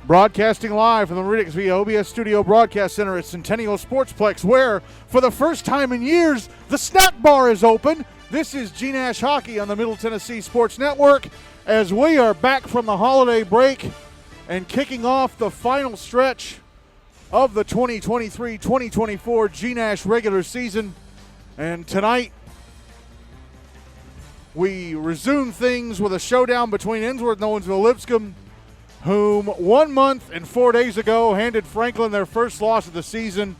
Broadcasting live from the Meridian via OBS Studio Broadcast Center at Centennial Sportsplex, where, for the first time in years, the snack bar is open. This is GNASH Hockey on the Middle Tennessee Sports Network as we are back from the holiday break and kicking off the final stretch of the 2023-2024 GNASH regular season. And tonight, we resume things with a showdown between Ensworth-Nolensville-Lipscomb, whom 1 month and 4 days ago handed Franklin their first loss of the season,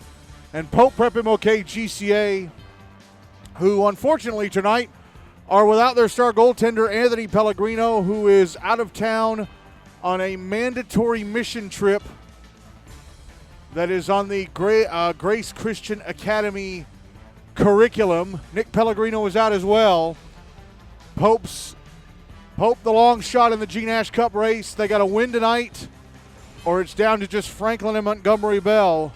and Prep-MLK-GCA, who unfortunately tonight are without their star goaltender Anthony Pellegrino, who is out of town on a mandatory mission trip that is on the Grace Christian Academy curriculum. Nick Pellegrino is out as well. Pope, the long shot in the GNASH Cup race. They got to win tonight, or it's down to just Franklin and Montgomery Bell.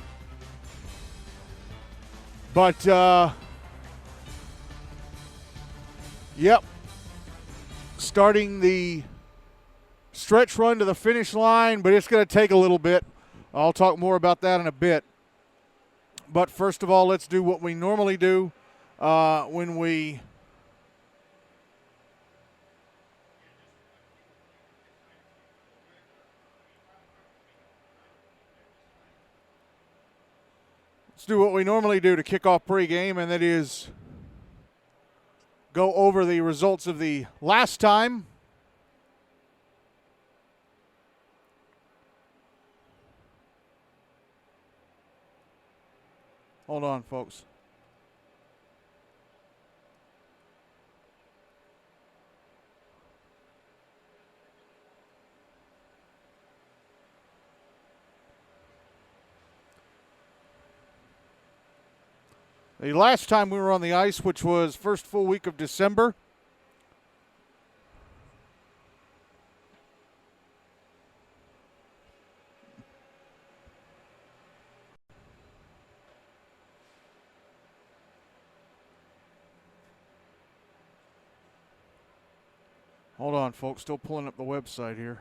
But, yep, starting the stretch run to the finish line, but it's going to take a little bit. I'll talk more about that in a bit. But first of all, let's do what we normally do when we to kick off pregame, and that is go over the results of the last time. Hold on, folks. The last time we were on the ice, which was first full week of December, hold on, folks, still pulling up the website here.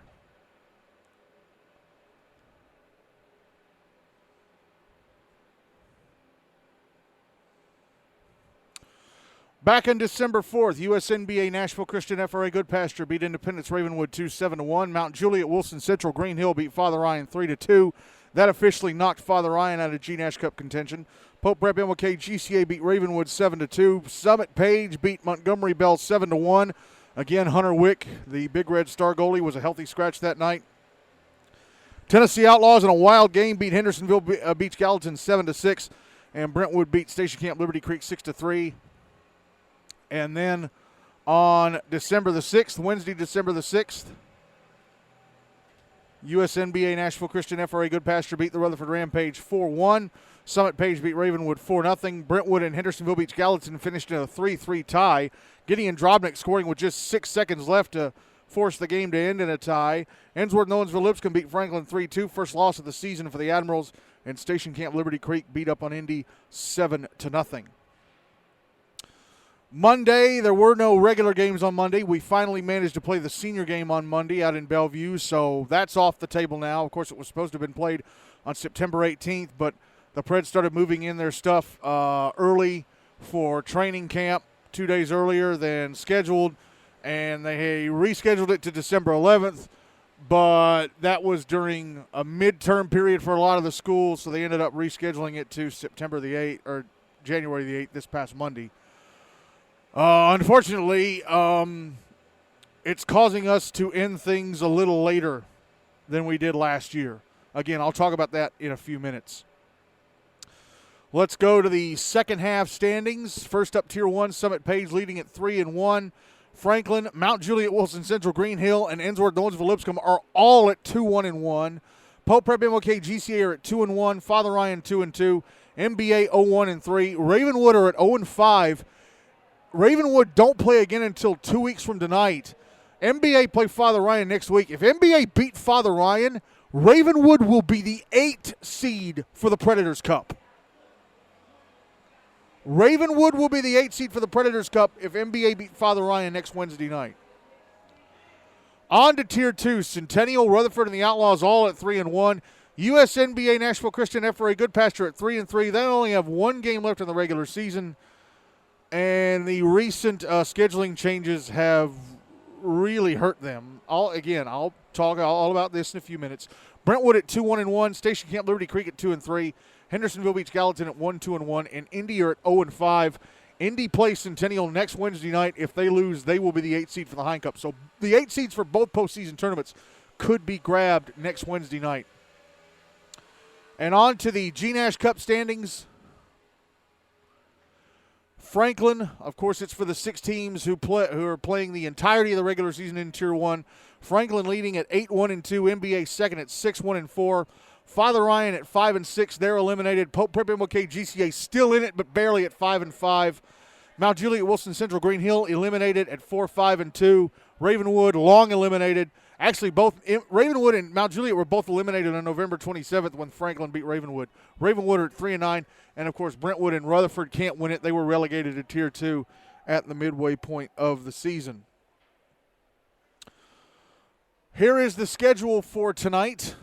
Back on December 4th, USNBA Nashville Christian FRA Goodpasture beat Independence Ravenwood 2-7-1. Mount Juliet Wilson Central Green Hill beat Father Ryan 3-2. That officially knocked Father Ryan out of GNASH Cup contention. Pope Prep-MLK-GCA beat Ravenwood 7-2. Summit Page beat Montgomery Bell 7-1. Again, Hunter Wick, the Big Red Star goalie, was a healthy scratch that night. Tennessee Outlaws in a wild game beat Hendersonville Beach Gallatin 7-6. And Brentwood beat Station Camp Liberty Creek 6-3. And then on December the 6th, Wednesday, December the 6th, USNBA Nashville Christian FRA Goodpasture beat the Rutherford Rampage 4-1. Summit Page beat Ravenwood 4-0. Brentwood and Hendersonville Beach Gallatin finished in a 3-3 tie. Gideon Drobnik scoring with just 6 seconds left to force the game to end in a tie. Ensworth-Nolensville-Lipscomb beat Franklin 3-2. First loss of the season for the Admirals. And Station Camp Liberty Creek beat up on Indy 7-0. Monday, there were no regular games on Monday. We finally managed to play the senior game on Monday out in Bellevue, so that's off the table now. Of course, it was supposed to have been played on September 18th, but the Preds started moving in their stuff early for training camp 2 days earlier than scheduled, and they rescheduled it to December 11th, but that was during a midterm period for a lot of the schools, so they ended up rescheduling it to September the 8th, or January the 8th, this past Monday. Unfortunately, it's causing us to end things a little later than we did last year. Again, I'll talk about that in a few minutes. Let's go to the second half standings. First up, Tier 1, Summit Page leading at 3-1. Franklin, Mount Juliet, Wilson Central, Green Hill, and Ensworth-Nolensville-Lipscomb are all at 2-1. Pope Prep-MLK-GCA are at 2-1. Father Ryan 2-2. MBA 0-1-3. Ravenwood are at 0-5. Ravenwood don't play again until 2 weeks from tonight. MBA play Father Ryan next week. If MBA beat Father Ryan, Ravenwood will be the 8th seed for the Predators Cup. Ravenwood will be the 8th seed for the Predators Cup if MBA beat Father Ryan next Wednesday night. On to Tier 2, Centennial, Rutherford, and the Outlaws all at 3-1. USNBA, Nashville Christian, FRA Goodpasture at 3-3. They only have one game left in the regular season, and the recent scheduling changes have really hurt them. I'll talk all about this in a few minutes. Brentwood at 2-1-1, Station Camp Liberty Creek at 2-3, Hendersonville Beach Gallatin at 1-2-1, and Indy are at 0-5. Indy plays Centennial next Wednesday night. If they lose, they will be the 8th seed for the Hein Cup. So the 8 seeds for both postseason tournaments could be grabbed next Wednesday night. And on to the GNASH Cup standings. Franklin, of course, it's for the 6 teams who are playing the entirety of the regular season in Tier 1. Franklin leading at 8-1-2, MBA second at 6-1-4. Father Ryan at 5-6, they're eliminated. Prep-MLK-GCA still in it, but barely at 5-5. Mount Juliet, Wilson Central, Green Hill eliminated at 4-5-2. Ravenwood long eliminated. Actually, both Ravenwood and Mount Juliet were both eliminated on November 27th when Franklin beat Ravenwood. Ravenwood are at 3-9, and of course Brentwood and Rutherford can't win it. They were relegated to Tier 2 at the midway point of the season. Here is the schedule for tonight.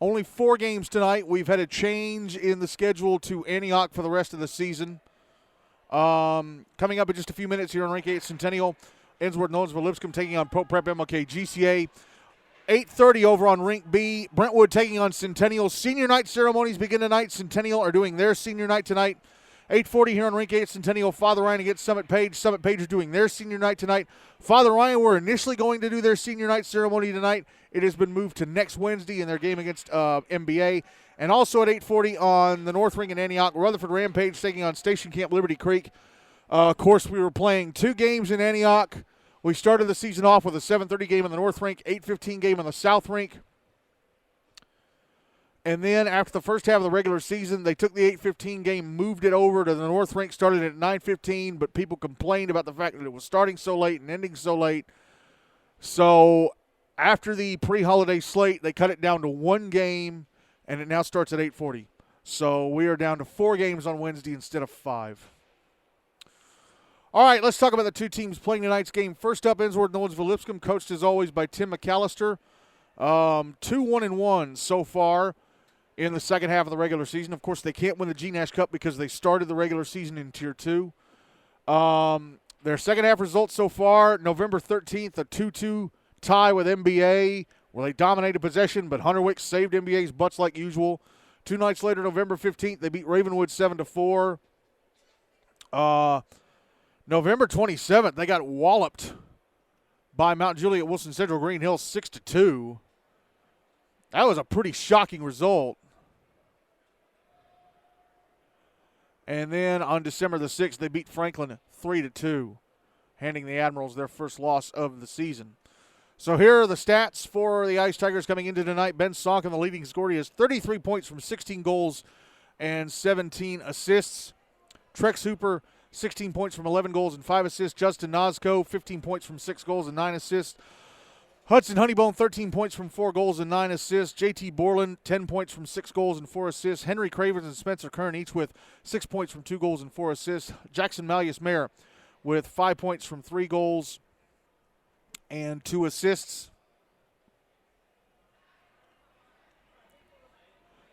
Only 4 games tonight. We've had a change in the schedule to Antioch for the rest of the season. Coming up in just a few minutes here on Rank 8 Centennial, Ensworth-Nolensville-Lipscomb taking on Prep-MLK-GCA. 8:30 over on Rink B. Brentwood taking on Centennial. Senior night ceremonies begin tonight. Centennial are doing their senior night tonight. 8:40 here on Rink 8 Centennial. Father Ryan against Summit Page. Summit Page are doing their senior night tonight. Father Ryan were initially going to do their senior night ceremony tonight. It has been moved to next Wednesday in their game against MBA. And also at 8:40 on the North Ring in Antioch, Rutherford Rampage taking on Station Camp Liberty Creek. Of course, we were playing 2 games in Antioch. We started the season off with a 7:30 game on the North Rink, 8:15 game on the South Rink. And then after the first half of the regular season, they took the 8:15 game, moved it over to the North Rink, started at 9:15, but people complained about the fact that it was starting so late and ending so late. So after the pre-holiday slate, they cut it down to 1 game, and it now starts at 8:40. So we are down to 4 games on Wednesday instead of 5. All right, let's talk about the 2 teams playing tonight's game. First up, Ensworth-Nolensville-Lipscomb, coached as always by Tim McAllister. 2-1-1 so far in the second half of the regular season. Of course, they can't win the GNASH Cup because they started the regular season in Tier 2. Their second half results so far, November 13th, a 2-2 tie with MBA where they dominated possession, but Hunter Wicks saved MBA's butts like usual. 2 nights later, November 15th, they beat Ravenwood 7-4. November 27th, they got walloped by Mount Juliet Wilson Central Green Hill 6-2. That was a pretty shocking result. And then on December the 6th, they beat Franklin 3-2, handing the Admirals their first loss of the season. So here are the stats for the Ice Tigers coming into tonight. Ben Sonkin, the leading scorer, he has 33 points from 16 goals and 17 assists. Trex Hooper, 16 points from 11 goals and 5 assists. Justin Nosco, 15 points from 6 goals and 9 assists. Hudson Honeybone, 13 points from 4 goals and 9 assists. JT Borland, 10 points from 6 goals and 4 assists. Henry Cravens and Spencer Kern, each with 6 points from 2 goals and 4 assists. Jackson Malleus-Mayer with 5 points from 3 goals and 2 assists.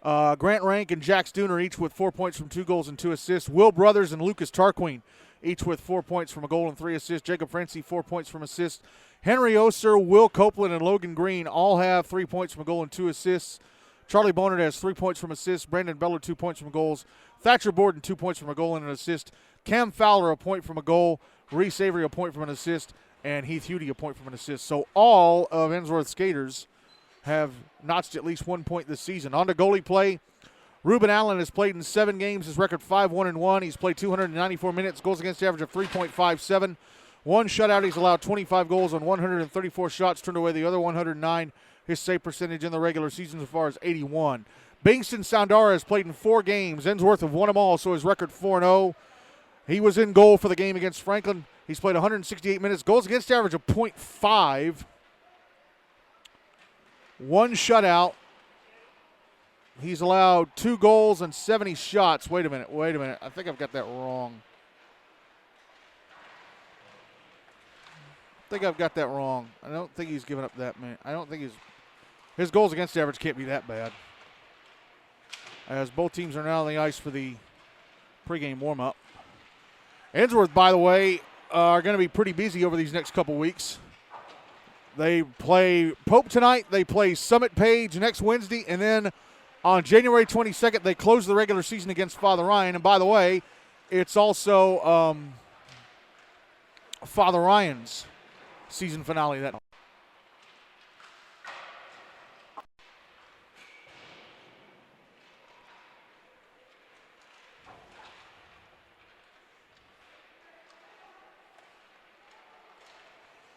Grant Rank and Jack Stooner, each with 4 points from 2 goals and 2 assists. Will Brothers and Lucas Tarquin, each with 4 points from a goal and 3 assists. Jacob Francie, 4 points from assists. Henry Oser, Will Copeland, and Logan Green all have 3 points from a goal and 2 assists. Charlie Bonnet has 3 points from assists. Brandon Beller, 2 points from goals. Thatcher Borden, 2 points from a goal and an assist. Cam Fowler, a point from a goal. Reese Avery, a point from an assist. And Heath Hewdy, a point from an assist. So all of Ensworth skaters have notched at least 1 point this season. On to goalie play. Ruben Allen has played in 7 games. His record 5-1-1. He's played 294 minutes. Goals against average of 3.57. 1 shutout. He's allowed 25 goals on 134 shots, turned away the other 109. His save percentage in the regular season so far is 81. Bingston Soundara has played in 4 games. Ensworth have won them all, so his record 4-0. He was in goal for the game against Franklin. He's played 168 minutes. Goals against average of 0.5. 1 shutout. He's allowed 2 goals and 70 shots. Wait a minute. I think I've got that wrong. think I've got that wrong. I don't think he's given up that many. I don't think his goals against average can't be that bad. As both teams are now on the ice for the pregame warm-up. Ensworth, by the way, are going to be pretty busy over these next couple weeks. They play Pope tonight. They play Summit Page next Wednesday. And then on January 22nd, they close the regular season against Father Ryan. And by the way, it's also Father Ryan's season finale that night.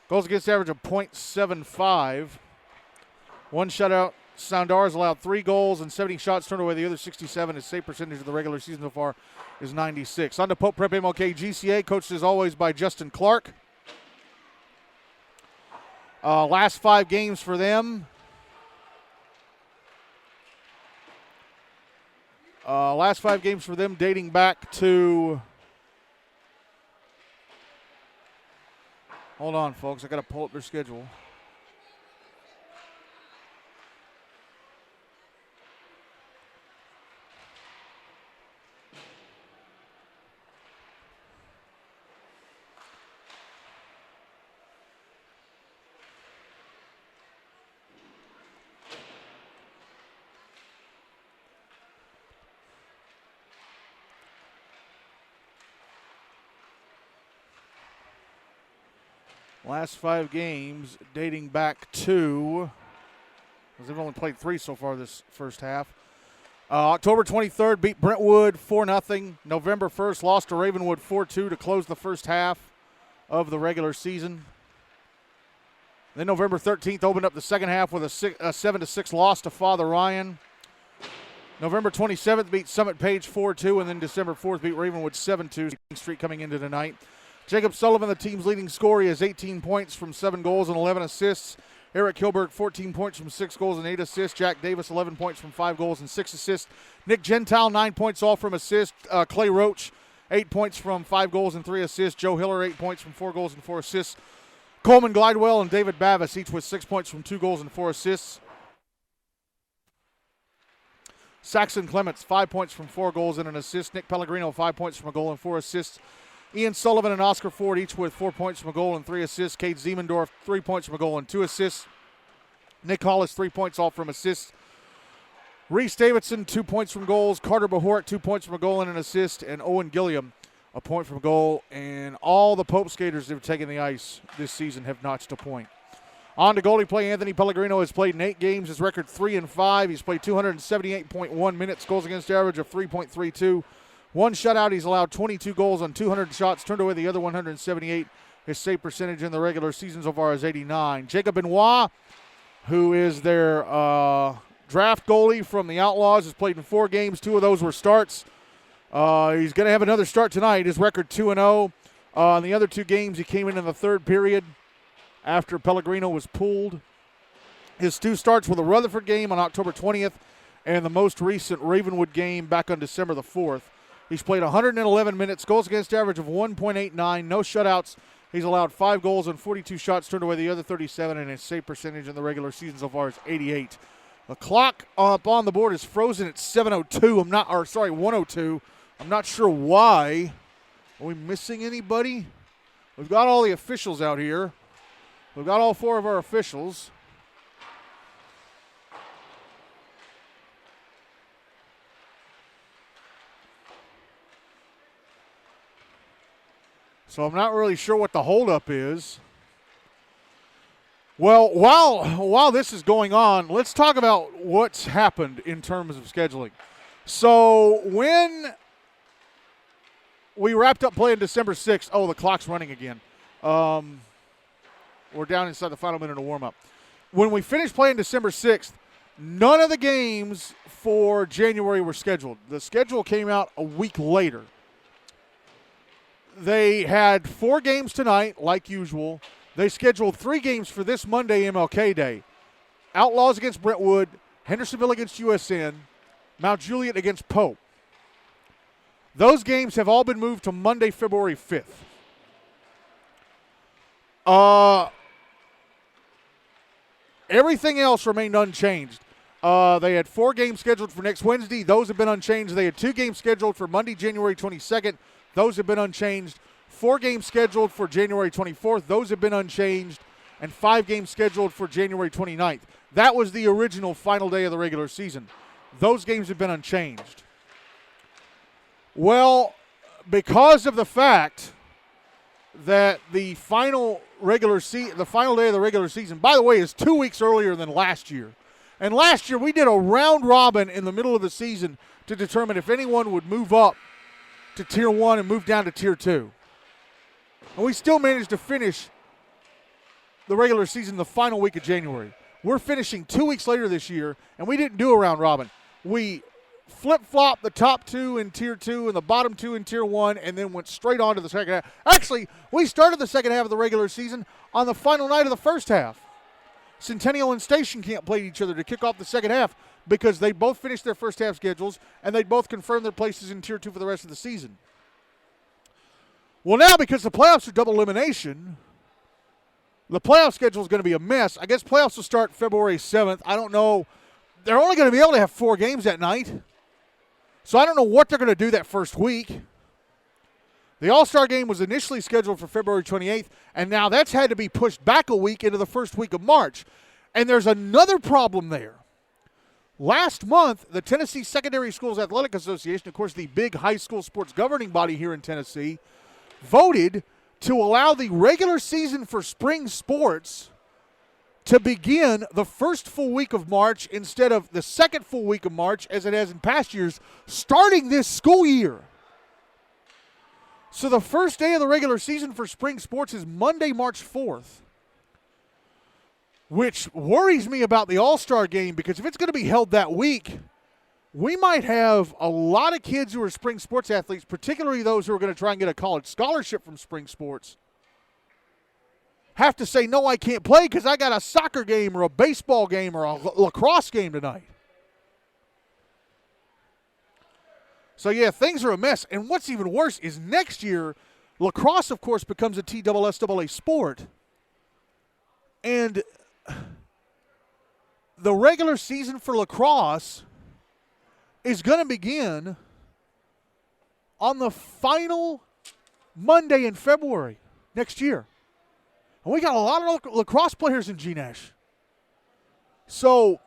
Goals against average of .75. One shutout. Soundars allowed 3 goals and 70 shots turned away. The other 67. His save percentage of the regular season so far is 96. On to Pope Prep-MLK-GCA, coached as always by Justin Clark. Last 5 games for them. Last 5 games for them dating back to... Hold on, folks. I got to pull up their schedule. Last 5 games dating back to, because they've only played 3 so far this first half. October 23rd beat Brentwood 4-0. November 1st lost to Ravenwood 4-2 to close the first half of the regular season. Then November 13th opened up the second half with a 7-6 loss to Father Ryan. November 27th beat Summit Page 4-2, and then December 4th beat Ravenwood 7-2. Streak coming into tonight. Jacob Sullivan, the team's leading scorer, he has 18 points from 7 goals and 11 assists. Eric Hilbert, 14 points from 6 goals and 8 assists. Jack Davis, 11 points from 5 goals and 6 assists. Nick Gentile, 9 points all from assists. Clay Roach, 8 points from 5 goals and 3 assists. Joe Hiller, 8 points from 4 goals and 4 assists. Coleman Glidewell and David Bavis, each with 6 points from 2 goals and 4 assists. Saxon Clements, 5 points from 4 goals and an assist. Nick Pellegrino, 5 points from a goal and 4 assists. Ian Sullivan and Oscar Ford, each with 4 points from a goal and 3 assists. Kate Ziemendorf, 3 points from a goal and 2 assists. Nick Hollis, 3 points all from assists. Reese Davidson, 2 points from goals. Carter Behort, 2 points from a goal and an assist. And Owen Gilliam, a point from a goal. And all the Pope skaters that have taken the ice this season have notched a point. On to goalie play, Anthony Pellegrino has played in 8 games. His record 3-5. He's played 278.1 minutes. Goals against average of 3.32. 1 shutout. He's allowed 22 goals on 200 shots, turned away the other 178. His save percentage in the regular season so far is 89. Jacob Benoit, who is their draft goalie from the Outlaws, has played in 4 games. 2 of those were starts. He's going to have another start tonight. His record 2-0. In the other 2 games, he came in the 3rd period after Pellegrino was pulled. His 2 starts were the Rutherford game on October 20th and the most recent Ravenwood game back on December the 4th. He's played 111 minutes, goals against average of 1.89, no shutouts. He's allowed 5 goals and 42 shots, turned away the other 37, and his save percentage in the regular season so far is 88. The clock up on the board is frozen at 102. I'm not sure why. Are we missing anybody? We've got all the officials out here. We've got all 4 of our officials. So I'm not really sure what the holdup is. Well, while this is going on, let's talk about what's happened in terms of scheduling. So when we wrapped up playing December 6th, the clock's running again. We're down inside the final minute of warm-up. When we finished playing December 6th, none of the games for January were scheduled. The schedule came out a week later. They had 4 games tonight, like usual. They scheduled 3 games for this Monday, MLK Day. Outlaws against Brentwood, Hendersonville against USN, Mount Juliet against Pope. Those games have all been moved to Monday, February 5th. Everything else remained unchanged. They had 4 games scheduled for next Wednesday. Those have been unchanged. They had 2 games scheduled for Monday, January 22nd. Those have been unchanged. 4 games scheduled for January 24th. Those have been unchanged. And 5 games scheduled for January 29th. That was the original final day of the regular season. Those games have been unchanged. Well, because of the fact that the final day of the regular season, by the way, is 2 weeks earlier than last year. And last year we did a round robin in the middle of the season to determine if anyone would move up to Tier 1 and move down to Tier 2. And we still managed to finish the regular season the final week of January. We're finishing 2 weeks later this year, and we didn't do a round robin. We flip-flopped the top 2 in Tier 2 and the bottom 2 in Tier 1 and then went straight on to the second half. Actually, we started the second half of the regular season on the final night of the first half. Centennial and Station can't play each other to kick off the second half because they both finished their first half schedules and they both confirmed their places in Tier 2 for the rest of the season. Well, now because the playoffs are double elimination, the playoff schedule is going to be a mess. I guess playoffs will start February 7th. I don't know. They're only going to be able to have 4 games that night. So I don't know what they're going to do that first week. The All-Star game was initially scheduled for February 28th, and now that's had to be pushed back a week into the first week of March. And there's another problem there. Last month, the Tennessee Secondary Schools Athletic Association, of course the big high school sports governing body here in Tennessee, voted to allow the regular season for spring sports to begin the first full week of March instead of the second full week of March as it has in past years, starting this school year. So the first day of the regular season for spring sports is Monday, March 4th, which worries me about the All-Star game because if it's going to be held that week, we might have a lot of kids who are spring sports athletes, particularly those who are going to try and get a college scholarship from spring sports, have to say, no, I can't play because I got a soccer game or a baseball game or a lacrosse game tonight. So, yeah, things are a mess. And what's even worse is next year, lacrosse, of course, becomes a TSSAA sport. And the regular season for lacrosse is going to begin on the final Monday in February next year. And we got a lot of lacrosse players in GNASH. So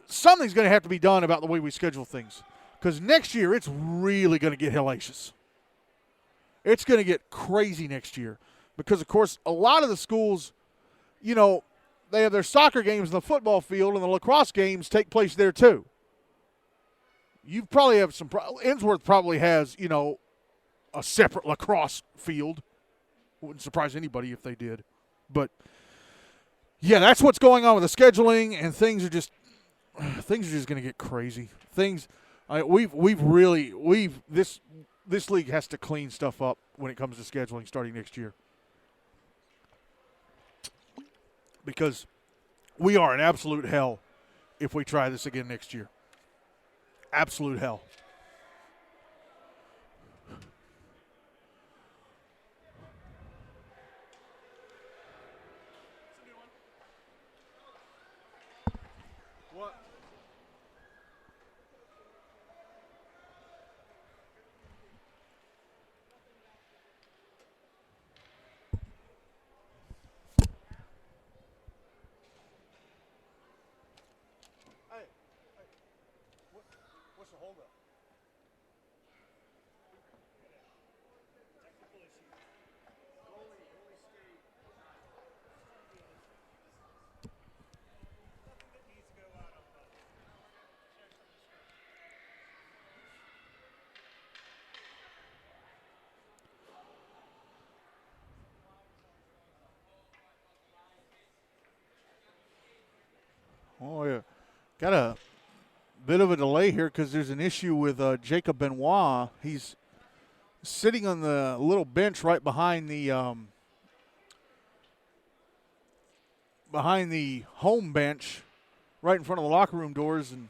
something's going to have to be done about the way we schedule things. Because next year, it's really going to get hellacious. It's going to get crazy next year. Because, of course, a lot of the schools, you know, they have their soccer games in the football field, and the lacrosse games take place there too. You probably have some – Ensworth probably has, you know, a separate lacrosse field. Wouldn't surprise anybody if they did. But, yeah, that's what's going on with the scheduling, and things are just going to get crazy. This league has to clean stuff up when it comes to scheduling starting next year. Because we are in absolute hell if we try this again next year. Absolute hell. What? What's the holdup? Oh, yeah. Got a bit of a delay here because there's an issue with Jacob Benoit. He's sitting on the little bench right behind the home bench, right in front of the locker room doors, and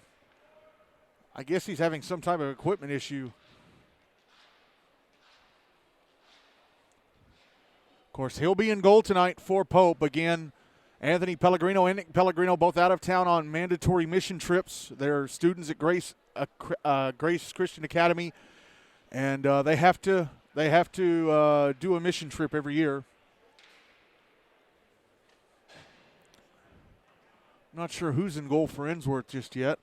I guess he's having some type of equipment issue. Of course, he'll be in goal tonight for Pope. Again, Anthony Pellegrino and Nick Pellegrino both out of town on mandatory mission trips. They're students at Grace Christian Academy, and they have to do a mission trip every year. Not sure who's in goal for Ensworth just yet.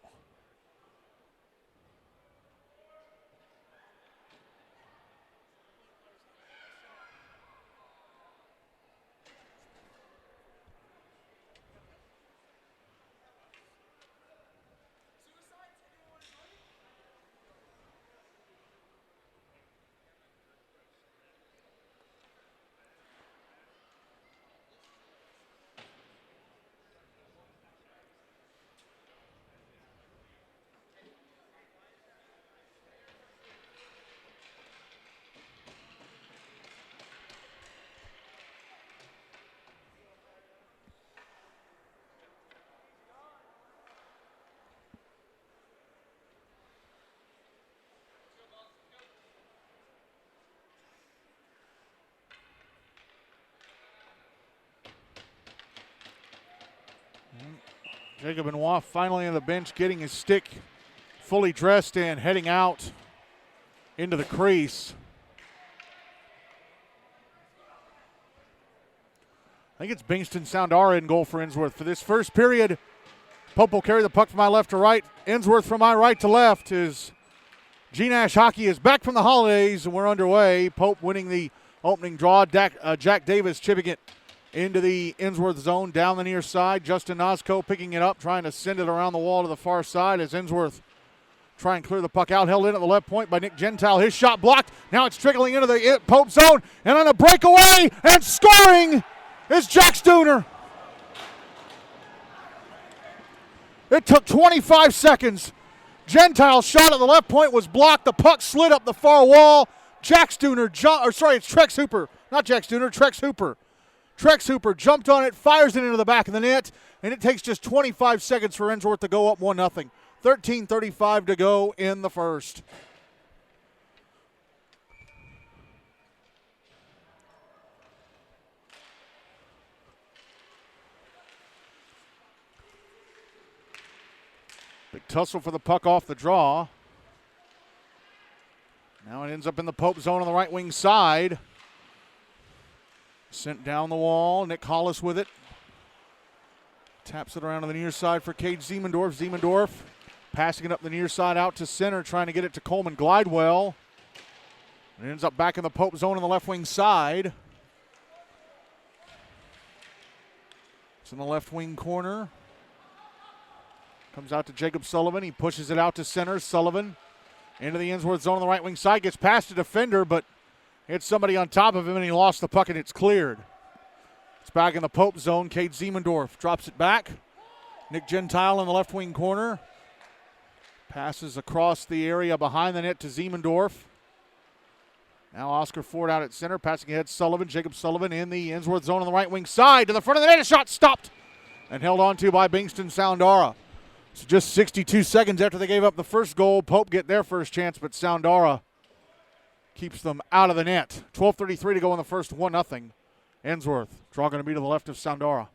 Jacob Benoit finally on the bench, getting his stick fully dressed and heading out into the crease. I think it's Bingston Soundara in goal for Ensworth. For this first period, Pope will carry the puck from my left to right. Ensworth from my right to left. As GNASH hockey is back from the holidays and we're underway. Pope winning the opening draw. Jack Davis chipping it into the Ensworth zone, down the near side. Justin Nosco picking it up, trying to send it around the wall to the far side as Ensworth try and clear the puck out. Held in at the left point by Nick Gentile. His shot blocked. Now it's trickling into the Pope zone. And on a breakaway and scoring is Jack Stooner. It took 25 seconds. Gentile's shot at the left point was blocked. The puck slid up the far wall. Jack Stooner, it's Trex Hooper. Not Jack Stooner, Trex Hooper. Trex Hooper jumped on it, fires it into the back of the net, and it takes just 25 seconds for Ensworth to go up 1-0. 13:35 to go in the first. Big tussle for the puck off the draw. Now it ends up in the Pope zone on the right wing side. Sent down the wall. Nick Hollis with it. Taps it around to the near side for Cade Ziemendorf. Ziemendorf passing it up the near side out to center, trying to get it to Coleman Glidewell. It ends up back in the Pope zone on the left wing side. It's in the left wing corner. Comes out to Jacob Sullivan. He pushes it out to center. Sullivan into the Ensworth zone on the right wing side. Gets past a defender, but hits somebody on top of him, and he lost the puck, and it's cleared. It's back in the Pope zone. Cade Ziemendorf drops it back. Nick Gentile in the left wing corner. Passes across the area behind the net to Ziemendorf. Now Oscar Ford out at center, passing ahead Sullivan. Jacob Sullivan in the Ensworth zone on the right wing side. To the front of the net, a shot stopped and held on to by Bingston Soundara. So just 62 seconds after they gave up the first goal, Pope get their first chance, but Soundara keeps them out of the net. 12:33 to go in the first, 1-0. Ensworth. Draw going to be to the left of Soundara.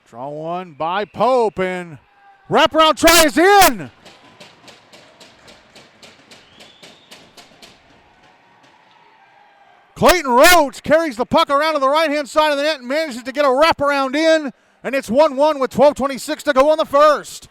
Draw one by Pope, and wraparound try is in. Clayton Rhodes carries the puck around to the right-hand side of the net and manages to get a wraparound in, and it's 1-1 with 12:26 to go in the first.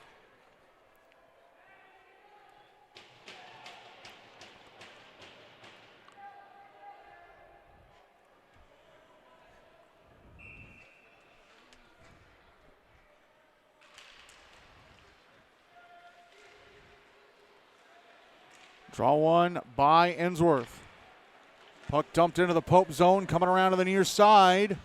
Draw one by Ensworth. Puck dumped into the Pope zone, coming around to the near side.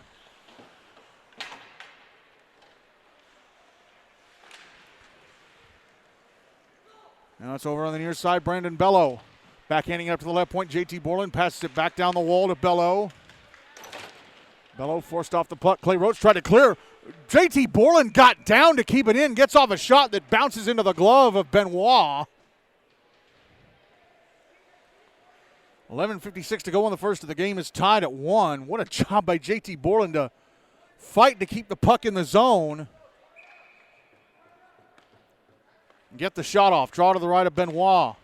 Now it's over on the near side, Brandon Bello. Backhanding it up to the left point, JT Borland passes it back down the wall to Bello. Bello forced off the puck. Clay Roach tried to clear. JT Borland got down to keep it in. Gets off a shot that bounces into the glove of Benoit. 11:56 to go in the first. The game is tied at 1. What a job by JT Borland to fight to keep the puck in the zone. Get the shot off. Draw to the right of Benoit.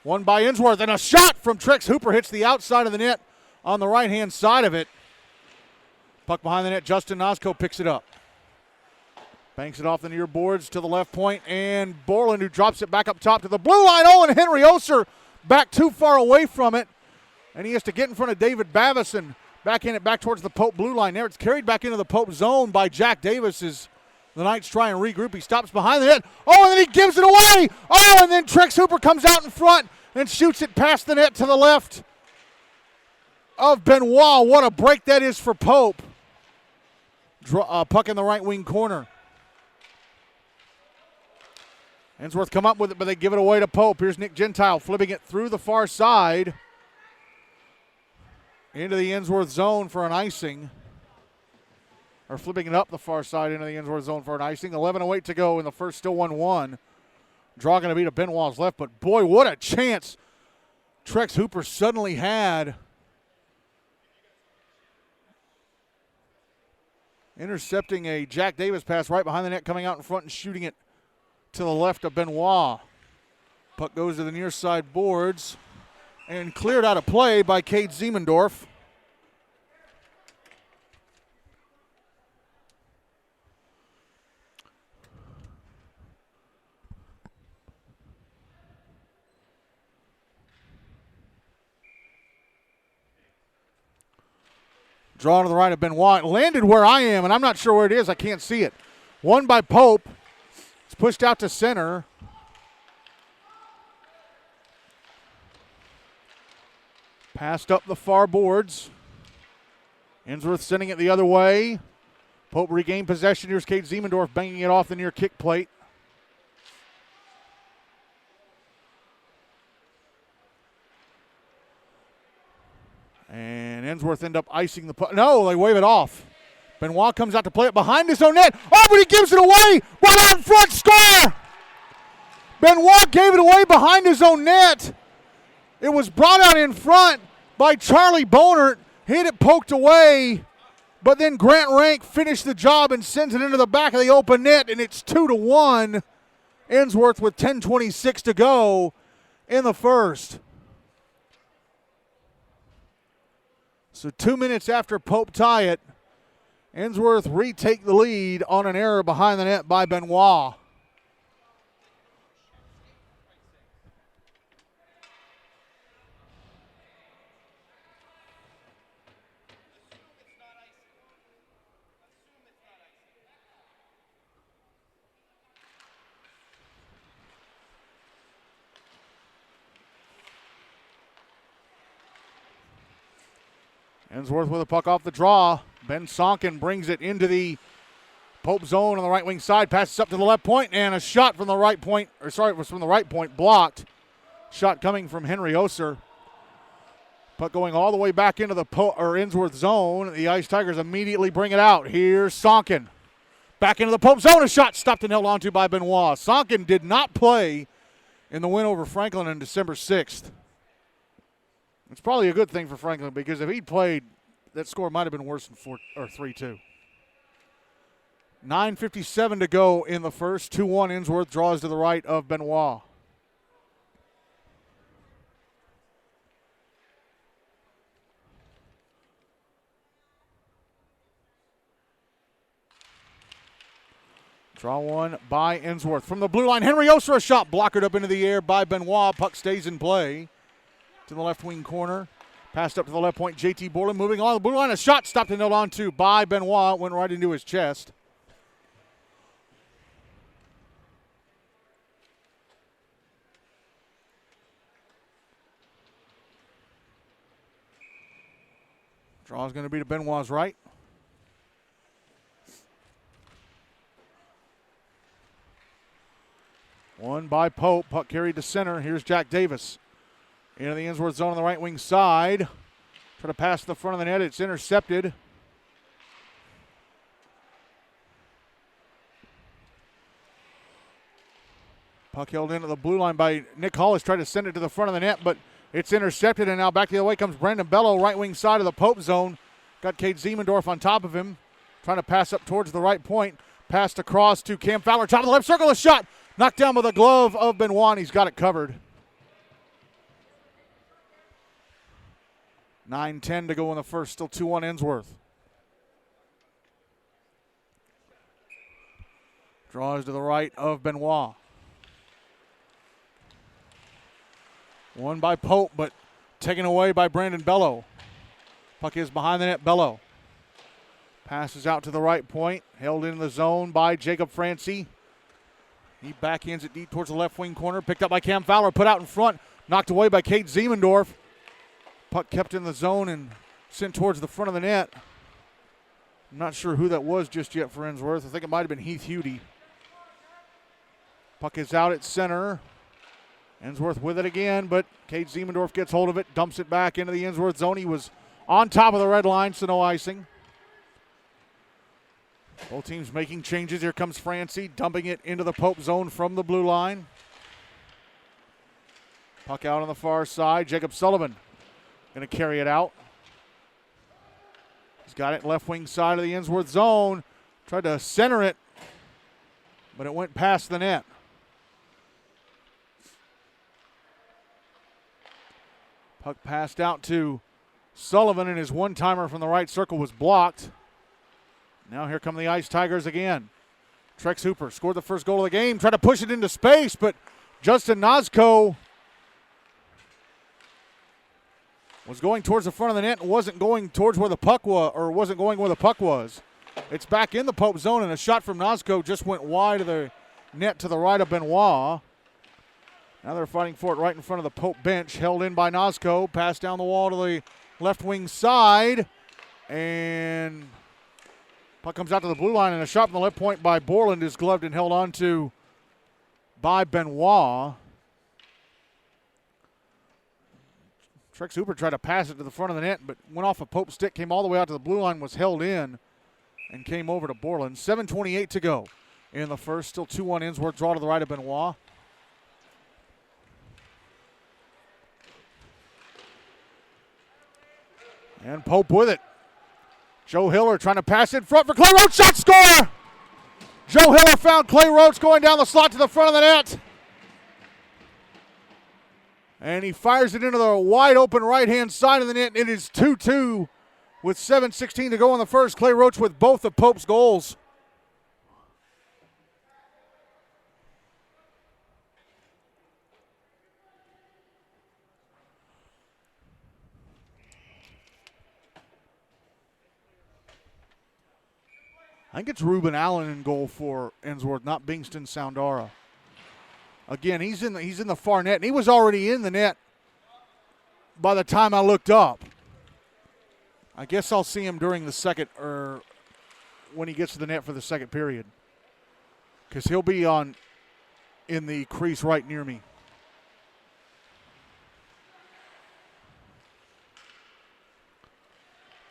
One by Ensworth, and a shot from Trex Hooper hits the outside of the net on the right-hand side of it. Puck behind the net. Justin Nosko picks it up. Banks it off the near boards to the left point, and Borland, who drops it back up top to the blue line. Oh, and Henry Oser back too far away from it, and he has to get in front of David Bavis and back in it back towards the Pope blue line. There it's carried back into the Pope zone by Jack Davis as the Knights try and regroup. He stops behind the net. Oh, and then he gives it away. Oh, and then Trex Hooper comes out in front and shoots it past the net to the left of Benoit. What a break that is for Pope. Puck in the right wing corner. Ensworth come up with it, but they give it away to Pope. Here's Nick Gentile flipping it through the far side into the Ensworth zone for an icing. Or flipping it up the far side into the Ensworth zone for an icing. 11:08 to go in the first, still 1-1. Draw going to be to Benoit's left, but boy, what a chance Trex Hooper suddenly had. Intercepting a Jack Davis pass right behind the net, coming out in front and shooting it to the left of Benoit. Puck goes to the near side boards and cleared out of play by Cade Siemendorf. Draw to the right of Benoit. Landed where I am, and I'm not sure where it is. I can't see it. One by Pope. It's pushed out to center. Passed up the far boards. Ensworth sending it the other way. Pope regained possession. Here's Cade Siemendorf banging it off the near kick plate. And Ensworth end up icing the puck. No, they wave it off. Benoit comes out to play it behind his own net. Oh, but he gives it away. Right out in front, score! Benoit gave it away behind his own net. It was brought out in front by Charlie Bonert. Hit it poked away. But then Grant Rank finished the job and sends it into the back of the open net, and it's 2-1. Ensworth with 10:26 to go in the first. So 2 minutes after Pope tie it, Ensworth retake the lead on an error behind the net by Benoit. Ensworth with a puck off the draw. Ben Sonkin brings it into the Pope zone on the right wing side. Passes up to the left point, and a shot from the right point. It was from the right point, blocked. Shot coming from Henry Oser. Puck going all the way back into the Ensworth zone. The Ice Tigers immediately bring it out. Here's Sonkin. Back into the Pope zone. A shot stopped and held onto by Benoit. Sonkin did not play in the win over Franklin on December 6th. It's probably a good thing for Franklin, because if he'd played, that score might have been worse than 3-2. 9:57 to go in the first. 2-1 Ensworth draws to the right of Benoit. Draw one by Ensworth. From the blue line, Henry Oser, a shot blockered up into the air by Benoit. Puck stays in play. To the left wing corner. Passed up to the left point. JT Borland moving along the blue line. A shot stopped and held on to by Benoit. Went right into his chest. Draw is going to be to Benoit's right. One by Pope. Puck carried to center. Here's Jack Davis. Into the Ensworth zone on the right wing side. Try to pass to the front of the net. It's intercepted. Puck held into the blue line by Nick Hollis, tried to send it to the front of the net, but it's intercepted, and now back the other way comes Brandon Bello, right wing side of the Pope zone. Got Cade Ziemendorf on top of him, trying to pass up towards the right point. Passed across to Cam Fowler, top of the left circle, a shot. Knocked down with a glove of Benoit. He's got it covered. 9:10 to go in the first, still 2-1 Ensworth. Draws to the right of Benoit. Won by Pope, but taken away by Brandon Bello. Puck is behind the net, Bello. Passes out to the right point, held in the zone by Jacob Francie. He backhands it deep towards the left wing corner, picked up by Cam Fowler, put out in front, knocked away by Cade Ziemendorf. Puck kept in the zone and sent towards the front of the net. I'm not sure who that was just yet for Ensworth. I think it might have been Heath Hudie. Puck is out at center. Ensworth with it again, but Cade Ziemendorf gets hold of it, dumps it back into the Ensworth zone. He was on top of the red line, so no icing. Both teams making changes. Here comes Francie, dumping it into the Pope zone from the blue line. Puck out on the far side. Jacob Sullivan going to carry it out. He's got it left wing side of the Ensworth zone. Tried to center it, but it went past the net. Puck passed out to Sullivan, and his one-timer from the right circle was blocked. Now here come the Ice Tigers again. Trex Hooper scored the first goal of the game, tried to push it into space, but Justin Nozko was going towards the front of the net and wasn't going towards where the puck was, or wasn't going where the puck was. It's back in the Pope zone, and a shot from Nozko just went wide of the net to the right of Benoit. Now they're fighting for it right in front of the Pope bench, held in by Nozko. Pass down the wall to the left wing side, and puck comes out to the blue line, and a shot from the left point by Borland is gloved and held on to by Benoit. Trex Hooper tried to pass it to the front of the net, but went off a Pope stick, came all the way out to the blue line, was held in, and came over to Borland. 7:28 to go in the first. Still 2-1 Ensworth. Draw to the right of Benoit. And Pope with it. Joe Hiller trying to pass it in front for Clay Roach. Shot, score! Joe Hiller found Clay Roach going down the slot to the front of the net. And he fires it into the wide open right-hand side of the net. It is 2-2 with 7:16 to go in the first. Clay Roach with both of Pope's goals. I think it's Ruben Allen in goal for Ensworth, not Bingston Soundara. Again, he's in the far net, and he was already in the net by the time I looked up. I guess I'll see him during the second, or when he gets to the net for the second period, because he'll be in the crease right near me.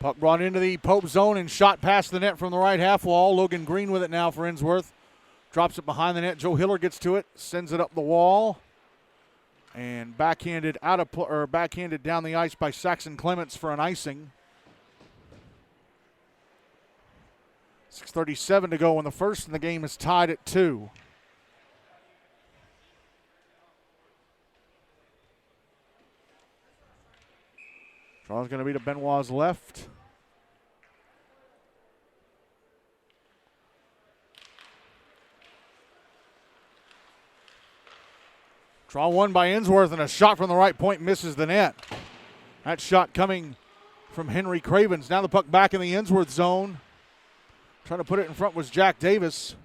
Puck brought into the Pope zone and shot past the net from the right half wall. Logan Green with it now for Ensworth. Drops it behind the net. Joe Hiller gets to it, sends it up the wall, and backhanded down the ice by Saxon Clements for an icing. 6:37 to go in the first, and the game is tied at 2. Draw's going to be to Benoit's left. Draw one by Ensworth, and a shot from the right point misses the net. That shot coming from Henry Cravens. Now the puck back in the Ensworth zone. Trying to put it in front was Jack Davis.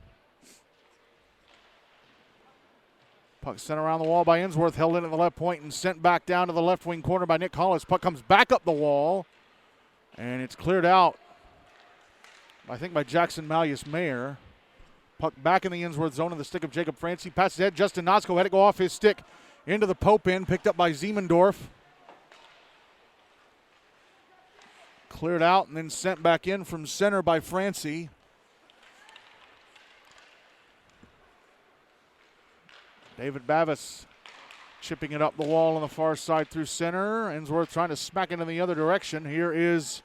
Puck sent around the wall by Ensworth, held in at the left point and sent back down to the left wing corner by Nick Hollis. Puck comes back up the wall, and it's cleared out, I think, by Jackson Malleus-Mayer. Puck back in the Ensworth zone in the stick of Jacob Francie. Passes ahead. Justin Nozko had to go off his stick into the Pope end. Picked up by Ziemendorf. Cleared out and then sent back in from center by Francie. David Bavis chipping it up the wall on the far side through center. Ensworth trying to smack it in the other direction. Here is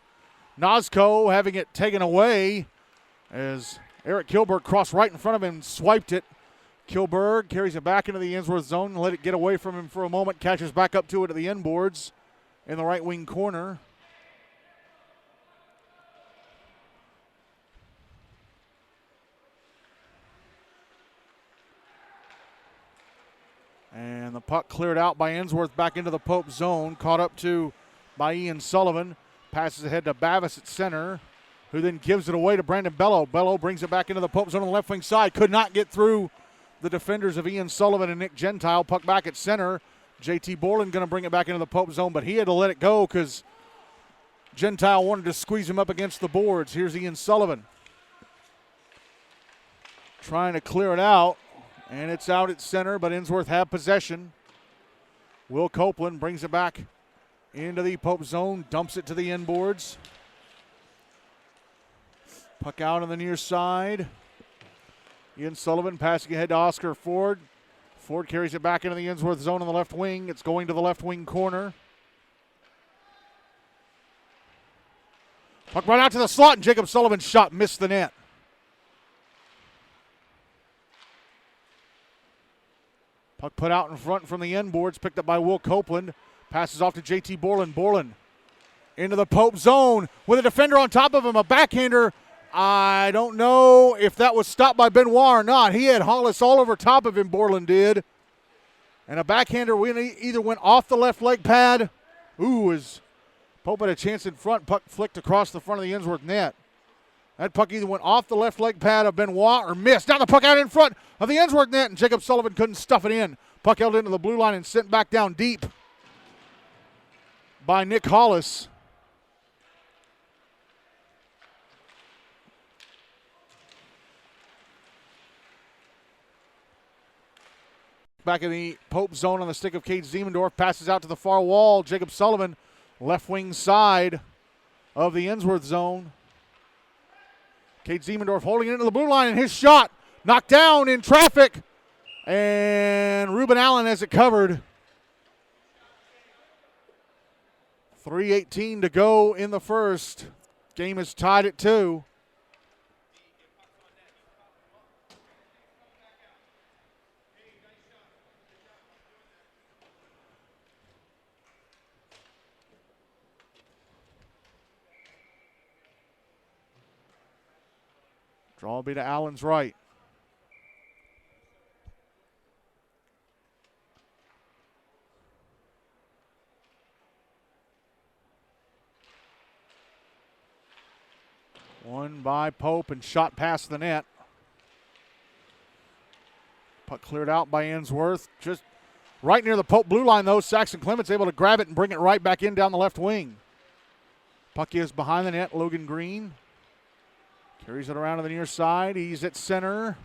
Nosco having it taken away as Eric Kilberg crossed right in front of him and swiped it. Kilberg carries it back into the Ensworth zone, let it get away from him for a moment, catches back up to it at the end boards in the right wing corner. And the puck cleared out by Ensworth back into the Pope zone, caught up to by Ian Sullivan. Passes ahead to Bavis at center, who then gives it away to Brandon Bello. Bello brings it back into the Pope zone on the left wing side. Could not get through the defenders of Ian Sullivan and Nick Gentile. Puck back at center. JT Borland going to bring it back into the Pope zone, but he had to let it go because Gentile wanted to squeeze him up against the boards. Here's Ian Sullivan trying to clear it out. And it's out at center, but Ensworth have possession. Will Copeland brings it back into the Pope zone, dumps it to the inboards. Puck out on the near side. Ian Sullivan passing ahead to Oscar Ford. Ford carries it back into the Ensworth zone on the left wing. It's going to the left wing corner. Puck right out to the slot, and Jacob Sullivan's shot missed the net. Puck put out in front from the end boards, picked up by Will Copeland. Passes off to JT Borland. Borland into the Pope zone with a defender on top of him, a backhander. I don't know if that was stopped by Benoit or not. He had Hollis all over top of him, Borland did. And a backhander either went off the left leg pad. As Pope had a chance in front. Puck flicked across the front of the Ensworth net. That puck either went off the left leg pad of Benoit or missed. Now the puck out in front of the Ensworth net, and Jacob Sullivan couldn't stuff it in. Puck held into the blue line and sent back down deep by Nick Hollis. Back in the Pope zone on the stick of Cade Ziemendorf. Passes out to the far wall. Jacob Sullivan, left wing side of the Ensworth zone. Cade Ziemendorf holding it into the blue line, and his shot knocked down in traffic. And Ruben Allen has it covered. 3:18 to go in the first. Game is tied at 2. Draw will be to Allen's right. One by Pope and shot past the net. Puck cleared out by Ensworth. Just right near the Pope blue line, though. Saxon Clements able to grab it and bring it right back in down the left wing. Puck is behind the net. Logan Green carries it around to the near side. He's at center.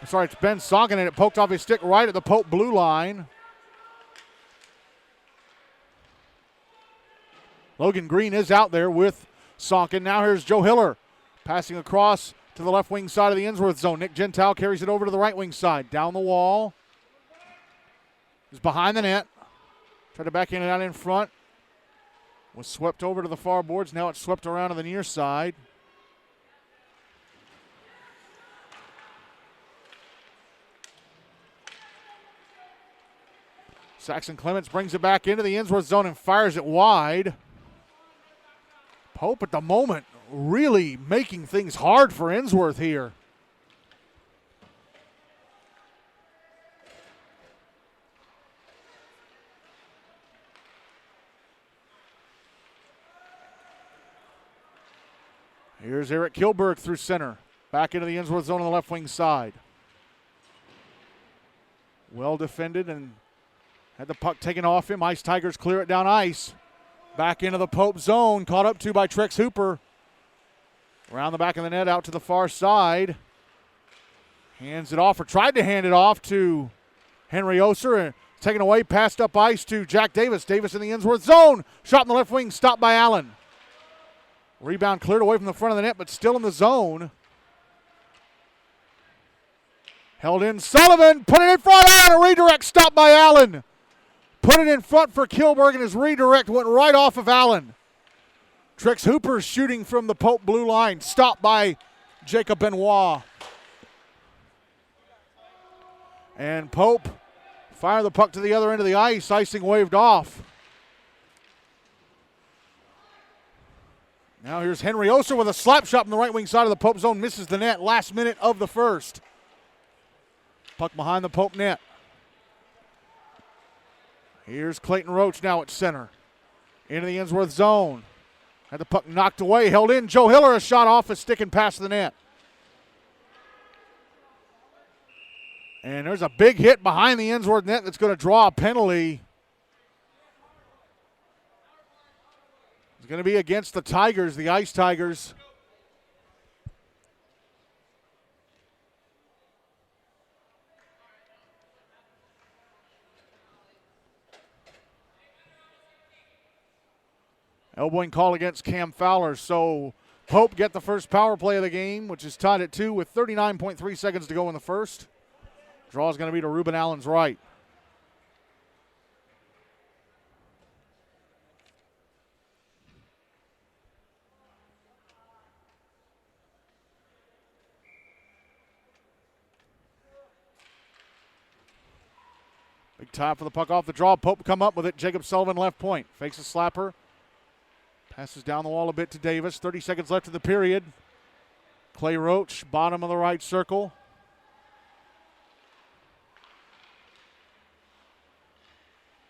It's Ben Sonkin, and it poked off his stick right at the Pope blue line. Logan Green is out there with Sonkin. Now here's Joe Hiller passing across to the left wing side of the Ensworth zone. Nick Gentile carries it over to the right wing side. Down the wall. He's behind the net. Tried to backhand it out in front. Was swept over to the far boards. Now it's swept around to the near side. Saxon Clements brings it back into the Ensworth zone and fires it wide. Pope at the moment really making things hard for Ensworth here. Here's Eric Kilberg through center. Back into the Ensworth zone on the left wing side. Well defended and had the puck taken off him. Ice Tigers clear it down ice. Back into the Pope zone. Caught up to by Trex Hooper. Around the back of the net out to the far side. Hands it off, or tried to hand it off to Henry Oser. And taken away, passed up ice to Jack Davis. Davis in the Ensworth zone. Shot in the left wing, stopped by Allen. Rebound cleared away from the front of the net, but still in the zone. Held in, Sullivan, put it in front, and a redirect stopped by Allen. Put it in front for Kilberg, and his redirect went right off of Allen. Trex Hooper shooting from the Pope blue line, stopped by Jacob Benoit. And Pope fired the puck to the other end of the ice, icing waved off. Now here's Henry Oser with a slap shot from the right wing side of the Pope zone, misses the net, last minute of the first. Puck behind the Pope net. Here's Clayton Roach now at center. Into the Ensworth zone. Had the puck knocked away, held in. Joe Hiller, a shot off a stick and past the net. And there's a big hit behind the Ensworth net that's going to draw a penalty. It's going to be against the Tigers, the Ice Tigers. Elbowing call against Cam Fowler. So Pope get the first power play of the game, which is tied at 2 with 39.3 seconds to go in the first. Draw is going to be to Ruben Allen's right. Big tie for the puck off the draw. Pope come up with it. Jacob Sullivan left point. Fakes a slapper. Passes down the wall a bit to Davis. 30 seconds left in the period. Clay Roach, bottom of the right circle.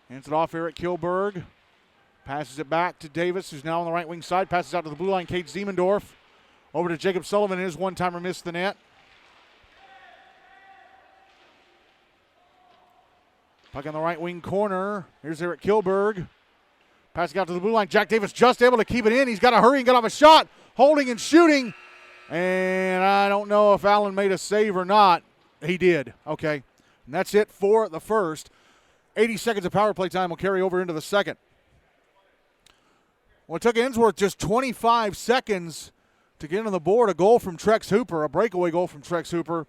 Hands it off Eric Kilberg. Passes it back to Davis, who's now on the right wing side. Passes out to the blue line, Cade Ziemendorf. Over to Jacob Sullivan. His one-timer missed the net. Puck on the right wing corner. Here's Eric Kilberg. Passing out to the blue line. Jack Davis just able to keep it in. He's got to hurry and get off a shot. Holding and shooting. And I don't know if Allen made a save or not. He did. Okay. And that's it for the first. 80 seconds of power play time will carry over into the second. Well, it took Ensworth just 25 seconds to get on the board. A goal from Trex Hooper, a breakaway goal from Trex Hooper.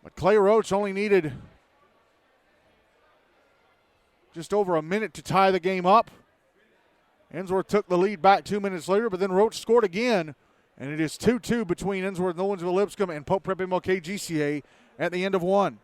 But Clay Roach only needed just over a minute to tie the game up. Ensworth took the lead back 2 minutes later, but then Roach scored again, and it is 2-2 between Ensworth-Nolensville-Lipscomb and Pope Prep-MLK-GCA at the end of one.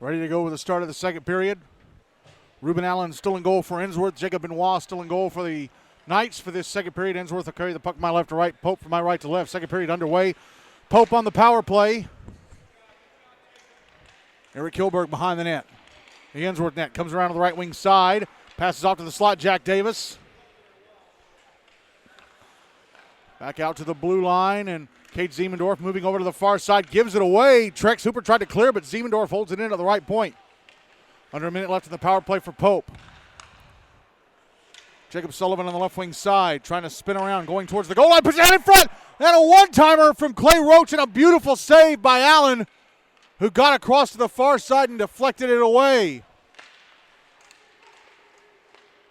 Ready to go with the start of the second period. Ruben Allen still in goal for Ensworth. Jacob Benoit still in goal for the Knights for this second period. Ensworth will carry the puck from my left to right. Pope from my right to left. Second period underway. Pope on the power play. Eric Kilberg behind the net. The Ensworth net comes around to the right wing side. Passes off to the slot, Jack Davis. Back out to the blue line, and Cade Ziemendorf moving over to the far side, gives it away. Trex Hooper tried to clear, but Ziemendorf holds it in at the right point. Under a minute left in the power play for Pope. Jacob Sullivan on the left wing side, trying to spin around, going towards the goal line, puts it in front, and a one-timer from Clay Roach, and a beautiful save by Allen, who got across to the far side and deflected it away.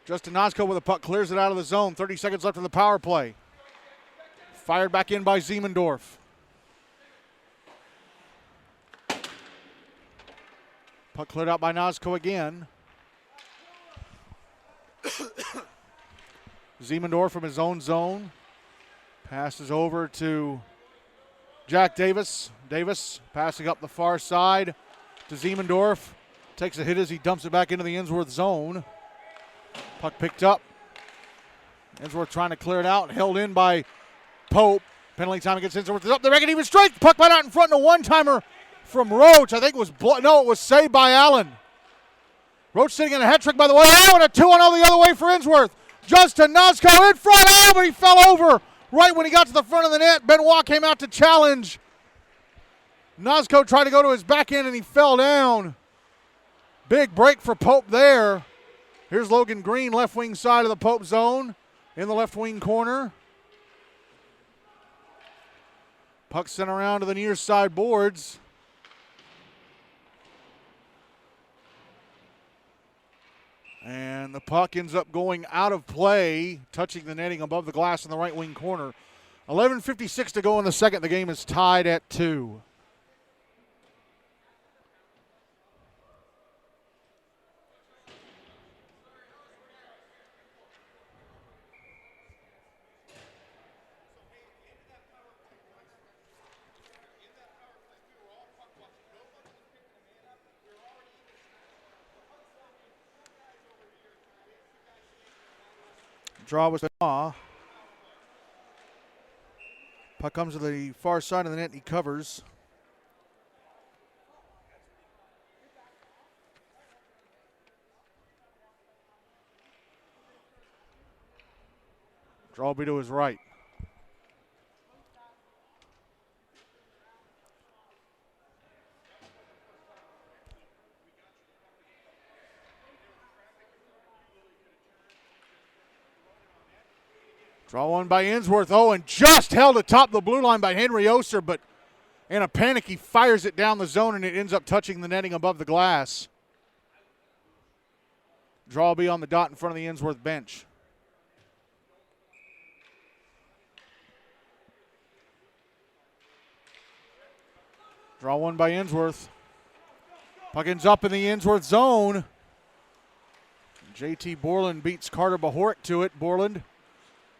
Justin Nosko with the puck, clears it out of the zone. 30 seconds left in the power play. Fired back in by Ziemendorf. Puck cleared out by Nosko again. Ziemendorf from his own zone. Passes over to Jack Davis. Davis passing up the far side to Ziemendorf. Takes a hit as he dumps it back into the Ensworth zone. Puck picked up. Ensworth trying to clear it out. Held in by Pope. Penalty time against Ensworth is up. The record even straight. Puck went out in front and a one-timer from Roach. I think it was it was saved by Allen. Roach sitting in a hat trick by the way. Oh, and a 2-1-0 the other way for Ensworth. Justin Nosko in front. Oh, but he fell over right when he got to the front of the net. Benoit came out to challenge. Nosko tried to go to his back end and he fell down. Big break for Pope there. Here's Logan Green, left wing side of the Pope zone in the left wing corner. Puck sent around to the near side boards. And the puck ends up going out of play, touching the netting above the glass in the right wing corner. 11:56 to go in the second. The game is tied at 2. Draw was Benoit. Puck comes to the far side of the net and he covers. Draw will be to his right. Draw one by Ensworth. Oh, and just held atop the blue line by Henry Oster, but in a panic, he fires it down the zone, and it ends up touching the netting above the glass. Draw will be on the dot in front of the Ensworth bench. Draw one by Ensworth. Puck ends up in the Ensworth zone. JT Borland beats Carter Bahoric to it. Borland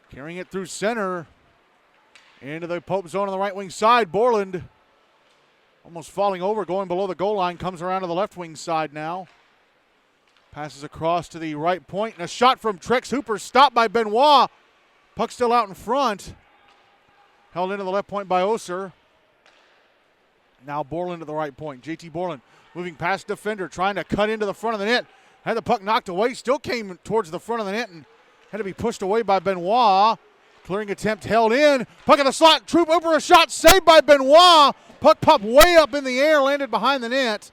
carrying it through center into the Pope zone on the right wing side. Borland almost falling over, going below the goal line, comes around to the left wing side now. Passes across to the right point, and a shot from Trex Hooper stopped by Benoit. Puck still out in front. Held into the left point by Oser. Now Borland to the right point. JT Borland moving past defender, trying to cut into the front of the net. Had the puck knocked away, still came towards the front of the net and had to be pushed away by Benoit. Clearing attempt held in. Puck in the slot. Troop over a shot saved by Benoit. Puck popped way up in the air, landed behind the net.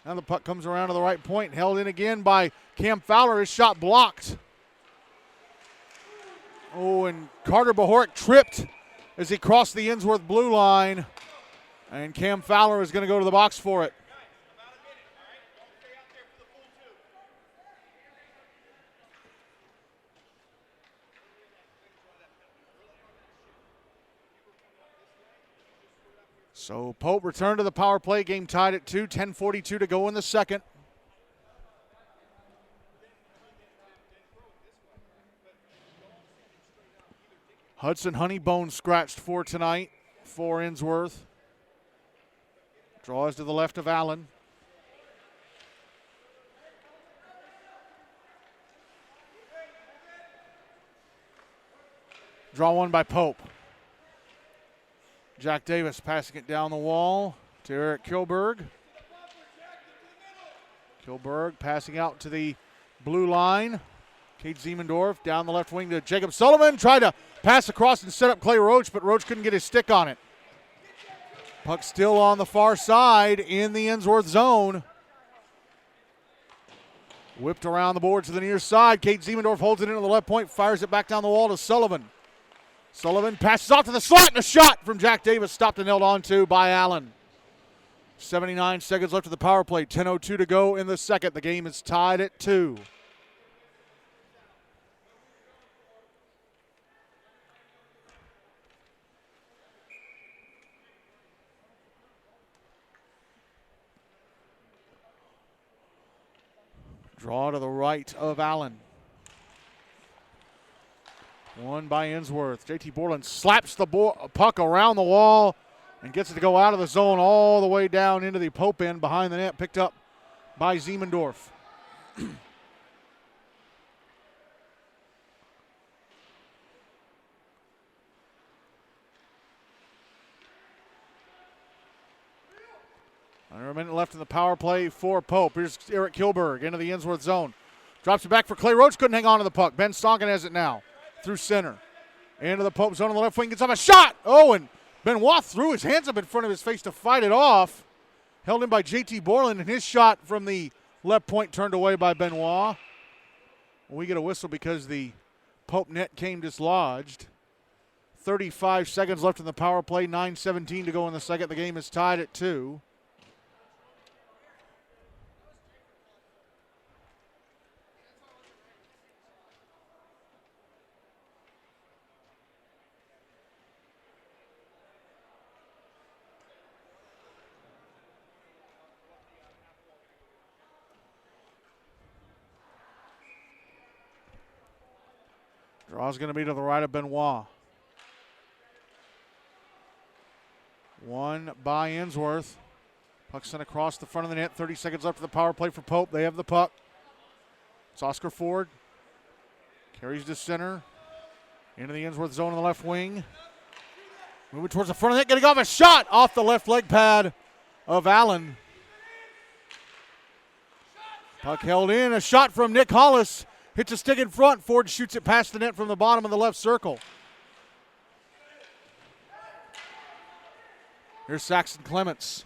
Now the puck comes around to the right point. Held in again by Cam Fowler. His shot blocked. Oh, and Carter Bahoric tripped as he crossed the Ensworth blue line. And Cam Fowler is going to go to the box for it. So Pope returned to the power play. Game tied at 2. 10:42 to go in the second. Hudson Honeybone scratched for tonight for Ensworth. Draws to the left of Allen. Draw one by Pope. Jack Davis passing it down the wall to Eric Kilberg. Kilberg passing out to the blue line. Kate Ziemendorf down the left wing to Jacob Sullivan. Tried to pass across and set up Clay Roach, but Roach couldn't get his stick on it. Puck still on the far side in the Ensworth zone. Whipped around the boards to the near side. Kate Ziemendorf holds it into the left point, fires it back down the wall to Sullivan. Sullivan passes off to the slot, and a shot from Jack Davis stopped and held on to by Allen. 79 seconds left of the power play. 10:02 to go in the second. The game is tied at 2. Draw to the right of Allen. One by Ensworth. JT Borland slaps the puck around the wall and gets it to go out of the zone all the way down into the Pope end behind the net, picked up by Ziemendorf. Under a minute left in the power play for Pope. Here's Eric Kilberg into the Ensworth zone. Drops it back for Clay Roach. Couldn't hang on to the puck. Ben Sonkin has it now through center. Into the Pope zone on the left wing. Gets off a shot. Oh, and Benoit threw his hands up in front of his face to fight it off. Held in by JT Borland, and his shot from the left point turned away by Benoit. We get a whistle because the Pope net came dislodged. 35 seconds left in the power play. 9:17 to go in the second. The game is tied at 2. Draw's going to be to the right of Benoit. One by Ensworth. Puck sent across the front of the net. 30 seconds left for the power play for Pope. They have the puck. It's Oscar Ford. Carries to center. Into the Ensworth zone on the left wing. Moving towards the front of the net. Getting off a shot off the left leg pad of Allen. Puck held in. A shot from Nick Hollis. Hits a stick in front. Ford shoots it past the net from the bottom of the left circle. Here's Saxon Clements.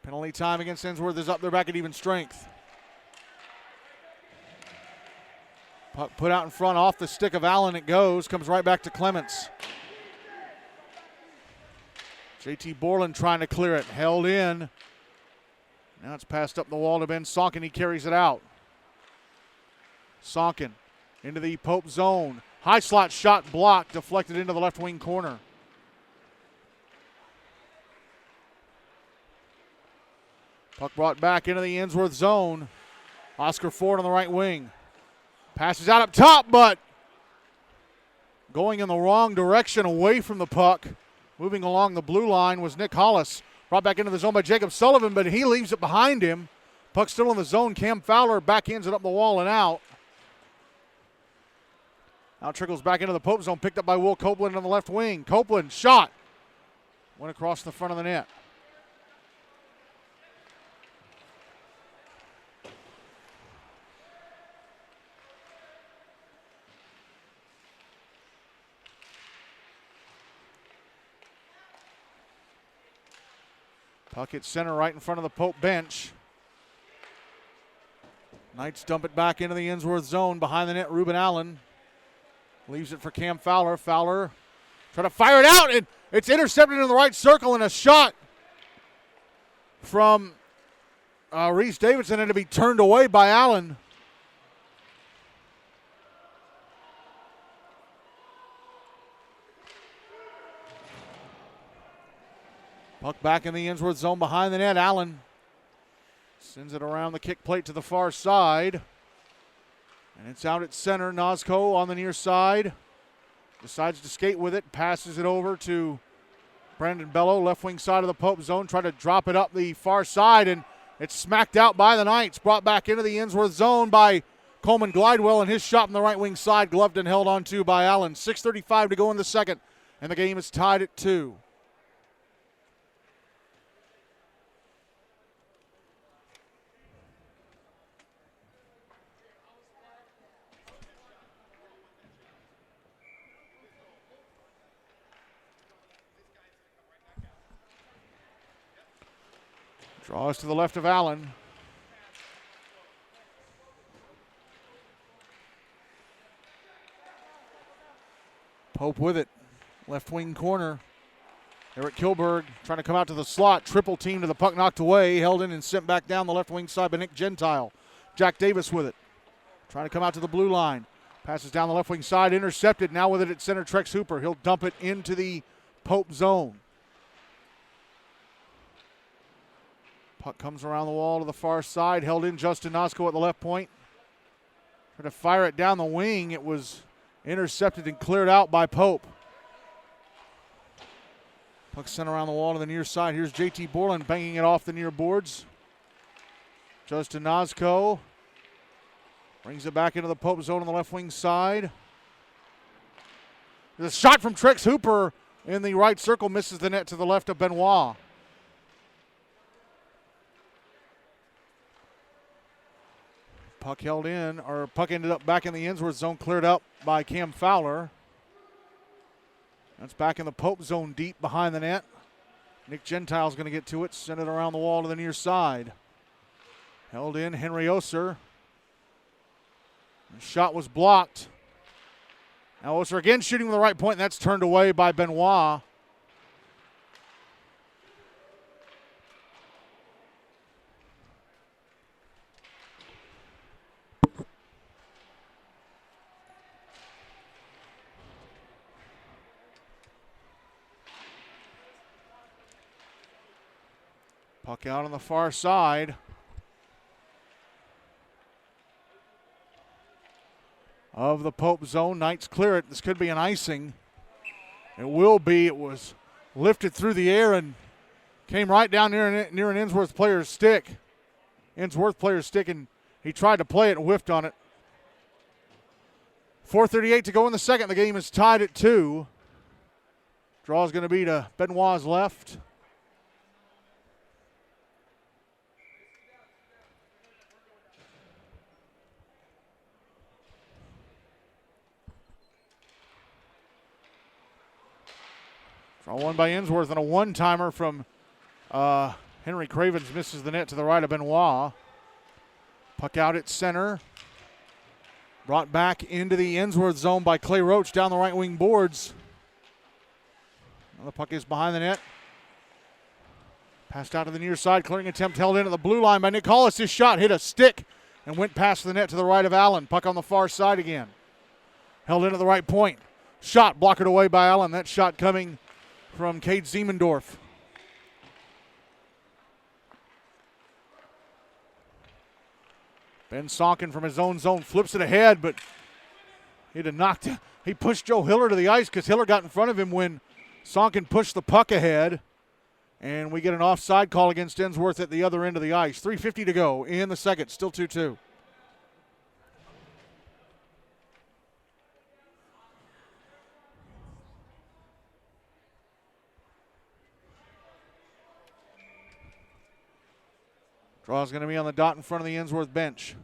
Penalty time against Ensworth is up. They're back at even strength. Puck put out in front off the stick of Allen. It goes. Comes right back to Clements. JT Borland trying to clear it. Held in. Now it's passed up the wall to Ben Sonkin. He carries it out. Sonkin into the Pope zone. High slot shot blocked, deflected into the left wing corner. Puck brought back into the Ensworth zone. Oscar Ford on the right wing. Passes out up top, but going in the wrong direction away from the puck. Moving along the blue line was Nick Hollis. Brought back into the zone by Jacob Sullivan, but he leaves it behind him. Puck still in the zone. Cam Fowler backhands it up the wall and out. Now trickles back into the Pope zone, picked up by Will Copeland on the left wing. Copeland shot. Went across the front of the net. Puck at center right in front of the Pope bench. Knights dump it back into the Ensworth zone. Behind the net, Ruben Allen. Leaves it for Cam Fowler. Fowler trying to fire it out, and it's intercepted in the right circle, and a shot from Reese Davidson, and to be turned away by Allen. Puck back in the Ensworth zone behind the net. Allen sends it around the kick plate to the far side. And it's out at center. Nozko on the near side. Decides to skate with it. Passes it over to Brandon Bello, left wing side of the Pope zone. Try to drop it up the far side, and it's smacked out by the Knights. Brought back into the Ensworth zone by Coleman Glidewell, and his shot from the right wing side gloved and held on to by Allen. 6:35 to go in the second, and the game is tied at 2. Draws to the left of Allen. Pope with it. Left wing corner. Eric Kilberg trying to come out to the slot. Triple team to the puck knocked away. Held in and sent back down the left wing side by Nick Gentile. Jack Davis with it. Trying to come out to the blue line. Passes down the left wing side. Intercepted. Now with it at center, Trex Hooper. He'll dump it into the Pope zone. Puck comes around the wall to the far side. Held in Justin Nosko at the left point. Tried to fire it down the wing. It was intercepted and cleared out by Pope. Puck sent around the wall to the near side. Here's JT Borland banging it off the near boards. Justin Nosko brings it back into the Pope zone on the left wing side. There's a shot from Trix Hooper in the right circle. Misses the net to the left of Benoit. Puck held in, or puck ended up back in the Ensworth zone, cleared up by Cam Fowler. That's back in the Pope zone deep behind the net. Nick Gentile's going to get to it, send it around the wall to the near side. Held in, Henry Oser. The shot was blocked. Now Oser again shooting with the right point, and that's turned away by Benoit. Puck out on the far side. Of the Pope zone. Knights clear it. This could be an icing. It will be. It was lifted through the air and came right down near an Ensworth player's stick. And he tried to play it and whiffed on it. 4:38 to go in the second. The game is tied at 2. Draw is going to be to Benoit's left. Draw one by Ensworth, and a one-timer from Henry Cravens misses the net to the right of Benoit. Puck out at center. Brought back into the Ensworth zone by Clay Roach down the right wing boards. Now the puck is behind the net. Passed out to the near side. Clearing attempt held in at the blue line by Nick Hollis. His shot hit a stick and went past the net to the right of Allen. Puck on the far side again. Held in at the right point. Shot blocked away by Allen. That shot coming from Cade Siemendorf. Ben Sonkin from his own zone flips it ahead, but he pushed Joe Hiller to the ice because Hiller got in front of him when Sonkin pushed the puck ahead. And we get an offside call against Ensworth at the other end of the ice. 3:50 to go in the second, still 2-2. Draw's going to be on the dot in front of the Ensworth bench.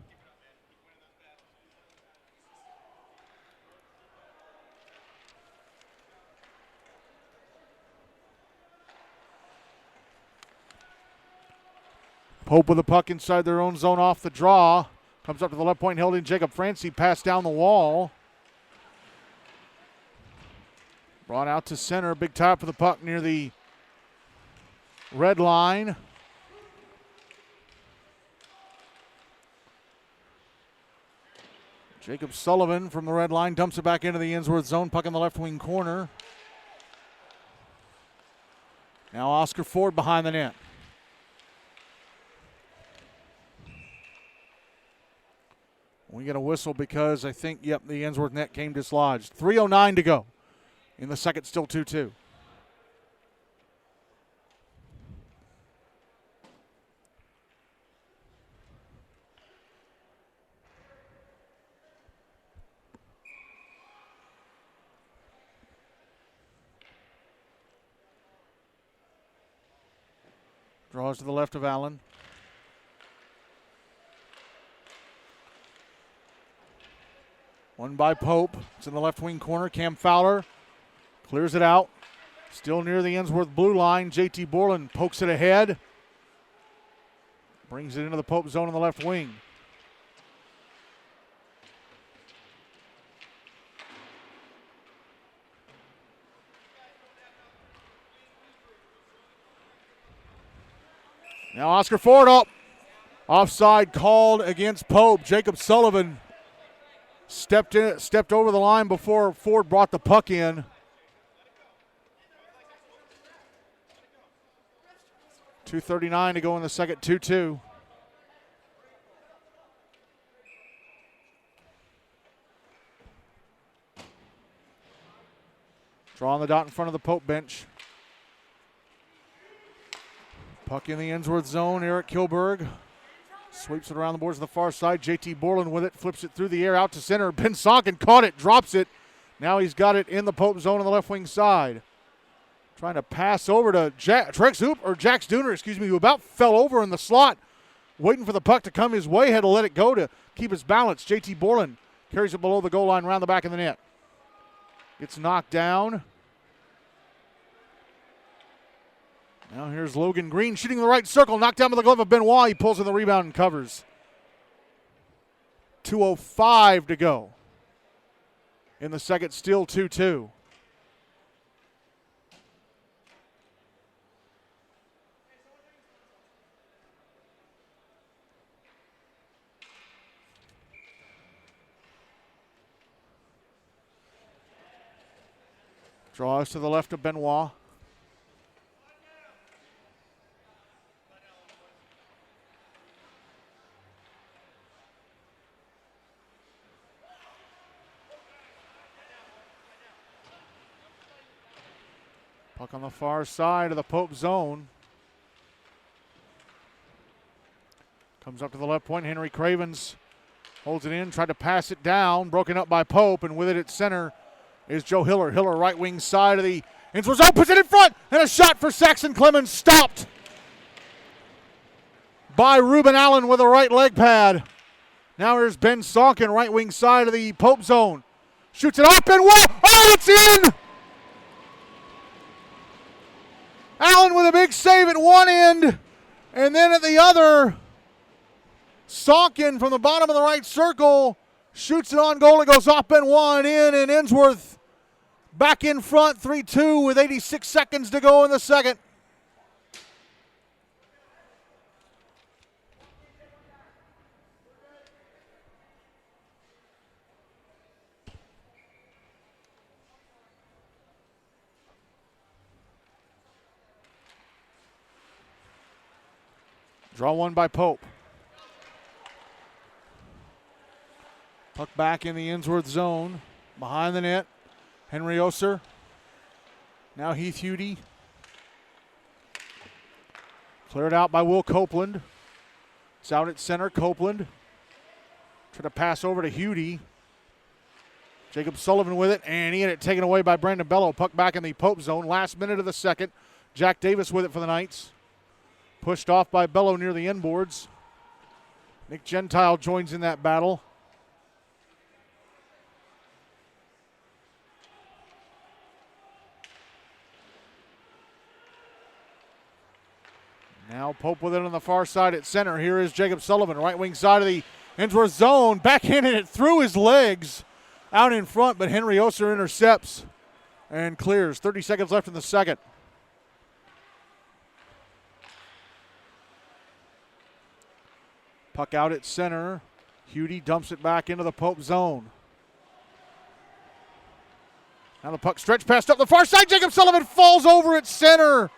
Pope with the puck inside their own zone off the draw. Comes up to the left point, held in Jacob Francie, passed down the wall. Brought out to center, big tap for the puck near the red line. Jacob Sullivan from the red line dumps it back into the Ensworth zone. Puck in the left wing corner. Now Oscar Ford behind the net. We get a whistle because I think, the Ensworth net came dislodged. 3:09 to go in the second, still 2-2. Draws to the left of Allen. One by Pope. It's in the left wing corner. Cam Fowler clears it out. Still near the Ensworth blue line. JT Borland pokes it ahead. Brings it into the Pope zone on the left wing. Now Oscar Ford up. Offside called against Pope. Jacob Sullivan stepped over the line before Ford brought the puck in. 2:39 to go in the second, 2-2. Draw on the dot in front of the Pope bench. Puck in the Ensworth zone. Eric Kilberg sweeps it around the boards on the far side. JT Borland with it, flips it through the air out to center. Ben Sonkin caught it, drops it. Now he's got it in the Pope zone on the left wing side. Trying to pass over to Jax Dooner, who about fell over in the slot. Waiting for the puck to come his way, had to let it go to keep his balance. JT Borland carries it below the goal line, around the back of the net. Gets knocked down. Now here's Logan Green shooting the right circle, knocked down by the glove of Benoit. He pulls in the rebound and covers. 2:05 to go in the second, still 2-2. Draws to the left of Benoit. Puck on the far side of the Pope zone. Comes up to the left point. Henry Cravens holds it in, tried to pass it down, broken up by Pope, and with it at center is Joe Hiller. Hiller, right wing side of the Ensworth zone, puts it in front, and a shot for Saxon Clemens, stopped by Ruben Allen with a right leg pad. Now here's Ben Sonkin, right wing side of the Pope zone. Shoots it up and whoa! Oh, it's in! Allen with a big save at one end, and then at the other, Sonkin from the bottom of the right circle shoots it on goal. It goes up and one in, and Ensworth back in front, 3-2 with 86 seconds to go in the second. Draw one by Pope. Puck back in the Ensworth zone. Behind the net, Henry Oser. Now Heath Hudie. Cleared out by Will Copeland. It's out at center, Copeland. Try to pass over to Hudie. Jacob Sullivan with it, and he had it taken away by Brandon Bello. Puck back in the Pope zone. Last minute of the second. Jack Davis with it for the Knights. Pushed off by Bello near the inboards. Nick Gentile joins in that battle. Now Pope with it on the far side at center. Here is Jacob Sullivan, right wing side of the Ensworth zone. Backhanded it through his legs out in front, but Henry Oser intercepts and clears. 30 seconds left in the second. Puck out at center. Hudie dumps it back into the Pope zone. Now the puck stretch passed up the far side. Jacob Sullivan falls over at center.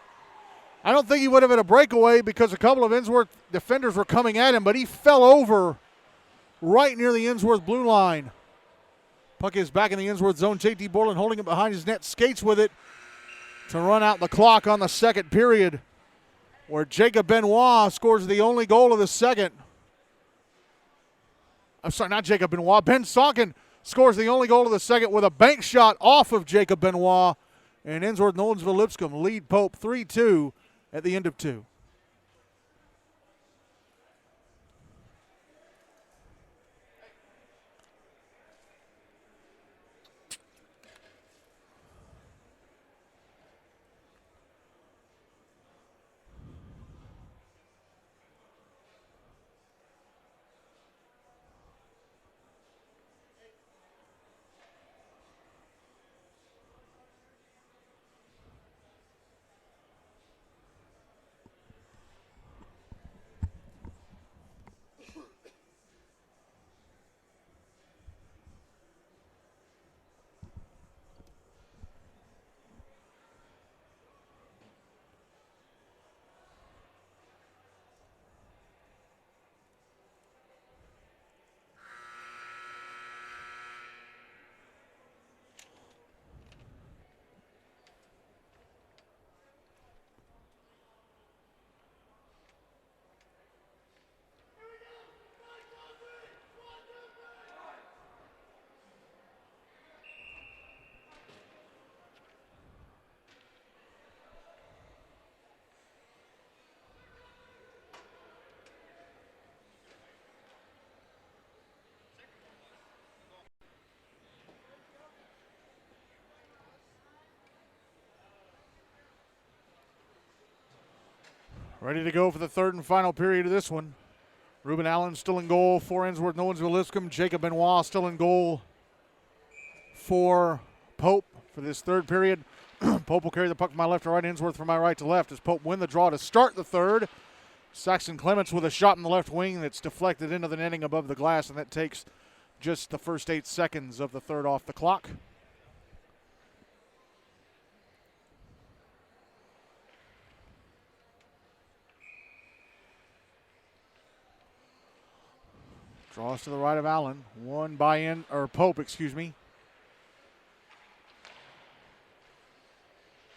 I don't think he would have had a breakaway because a couple of Ensworth defenders were coming at him, but he fell over right near the Ensworth blue line. Puck is back in the Ensworth zone. JT Borland holding it behind his net, skates with it to run out the clock on the second period, where Jacob Benoit scores the only goal of the second. I'm sorry, not Jacob Benoit. Ben Sonkin scores the only goal of the second with a bank shot off of Jacob Benoit. And Ensworth-Nolensville-Lipscomb lead Pope 3-2 at the end of two. Ready to go for the third and final period of this one. Ruben Allen still in goal for Ensworth-Nolensville-Lipscomb. Jacob Benoit still in goal for Pope for this third period. Pope will carry the puck from my left to right, Ensworth from my right to left as Pope win the draw to start the third. Saxon Clements with a shot in the left wing that's deflected into the netting above the glass, and that takes just the first 8 seconds of the third off the clock. Draws to the right of Allen. One by Pope, excuse me.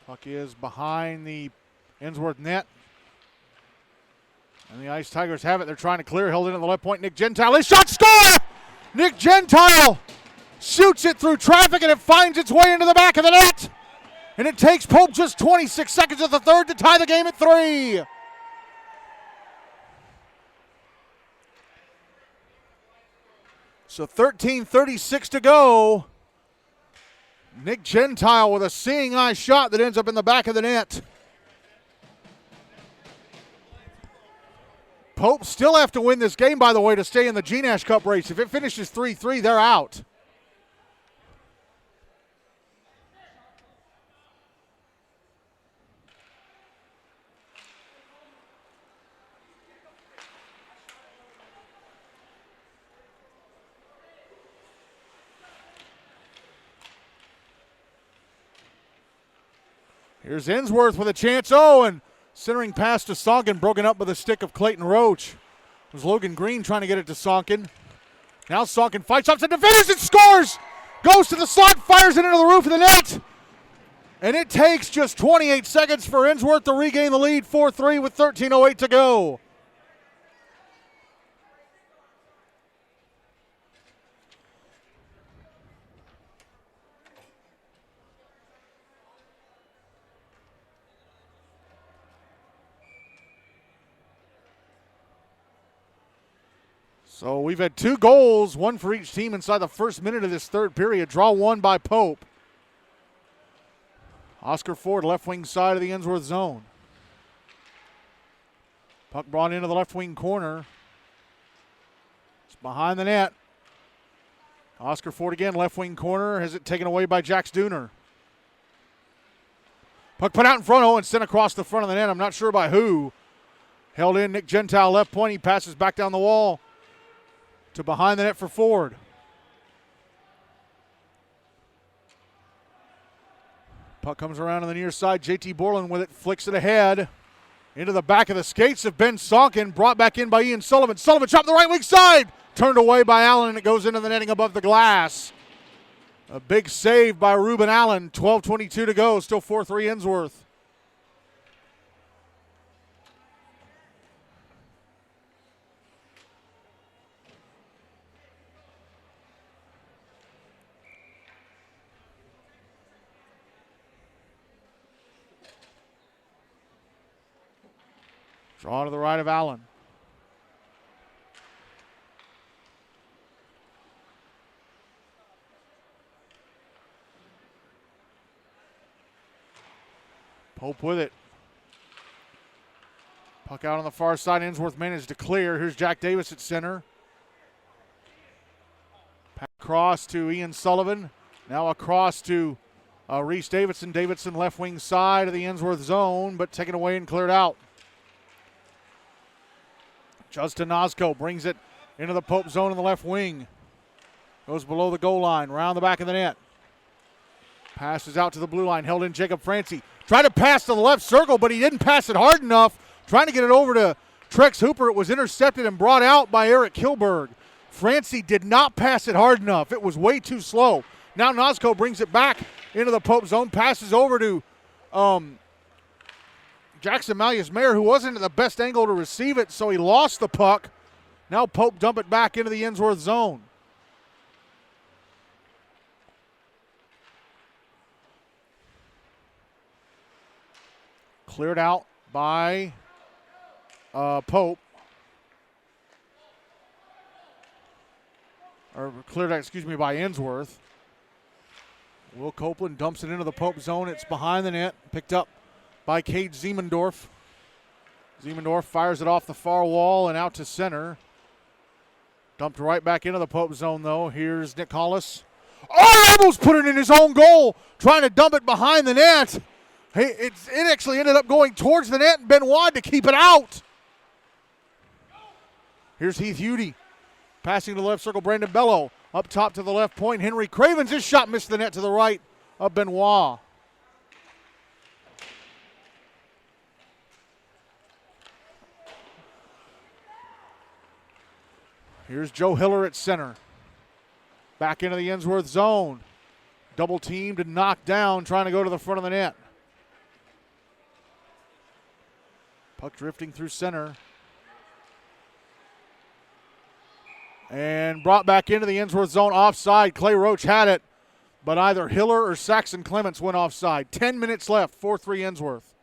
Puck is behind the Ensworth net. And the Ice Tigers have it. They're trying to clear. Held into the left point. Nick Gentile. His shot, score! Nick Gentile shoots it through traffic, and it finds its way into the back of the net. And it takes Pope just 26 seconds of the third to tie the game at 3. So 13:36 to go. Nick Gentile with a seeing eye shot that ends up in the back of the net. Pope still have to win this game, by the way, to stay in the GNASH Cup race. If it finishes 3-3, they're out. Here's Ensworth with a chance. Oh, and centering pass to Sonkin, broken up with a stick of Clayton Roach. It was Logan Green trying to get it to Sonkin. Now Sonkin fights up to defenders and scores! Goes to the slot, fires it into the roof of the net. And it takes just 28 seconds for Ensworth to regain the lead, 4-3 with 13:08 to go. So we've had 2 goals, one for each team inside the first minute of this third period. Draw one by Pope. Oscar Ford, left wing side of the Ensworth zone. Puck brought into the left wing corner. It's behind the net. Oscar Ford again, left wing corner, has it taken away by Jax Dooner. Puck put out in front, and sent across the front of the net. I'm not sure by who. Held in, Nick Gentile, left point. He passes back down the wall to behind the net for Ford. Puck comes around on the near side. JT Borland with it, flicks it ahead into the back of the skates of Ben Sonkin, brought back in by Ian Sullivan. Sullivan shot the right wing side, turned away by Allen, and it goes into the netting above the glass. A big save by Ruben Allen. 12:22 to go, still 4-3 Ensworth. Draw to the right of Allen. Pope with it. Puck out on the far side. Ensworth managed to clear. Here's Jack Davis at center. Pass across to Ian Sullivan. Now across to Reese Davidson. Davidson left wing side of the Ensworth zone, but taken away and cleared out. Justin Nosco brings it into the Pope zone in the left wing. Goes below the goal line, round the back of the net. Passes out to the blue line, held in Jacob Francie. Tried to pass to the left circle, but he didn't pass it hard enough. Trying to get it over to Trex Hooper. It was intercepted and brought out by Eric Kilberg. Francie did not pass it hard enough. It was way too slow. Now Nosco brings it back into the Pope zone, passes over to Jackson Malleus-Mayer, who wasn't at the best angle to receive it, so he lost the puck. Now Pope dump it back into the Ensworth zone. Cleared out by Pope. Or cleared out, by Ensworth. Will Copeland dumps it into the Pope zone. It's behind the net. Picked up by Cade Ziemendorf. Ziemendorf fires it off the far wall and out to center. Dumped right back into the Pope zone, though. Here's Nick Hollis. Oh, almost put it in his own goal, trying to dump it behind the net. Hey, it actually ended up going towards the net, and Benoit to keep it out. Here's Heath Udy. Passing to the left circle, Brandon Bello. Up top to the left point, Henry Cravens. His shot missed the net to the right of Benoit. Here's Joe Hiller at center. Back into the Ensworth zone. Double teamed and knocked down, trying to go to the front of the net. Puck drifting through center. And brought back into the Ensworth zone offside. Clay Roach had it, but either Hiller or Saxon Clements went offside. 10 minutes left, 4-3 Ensworth.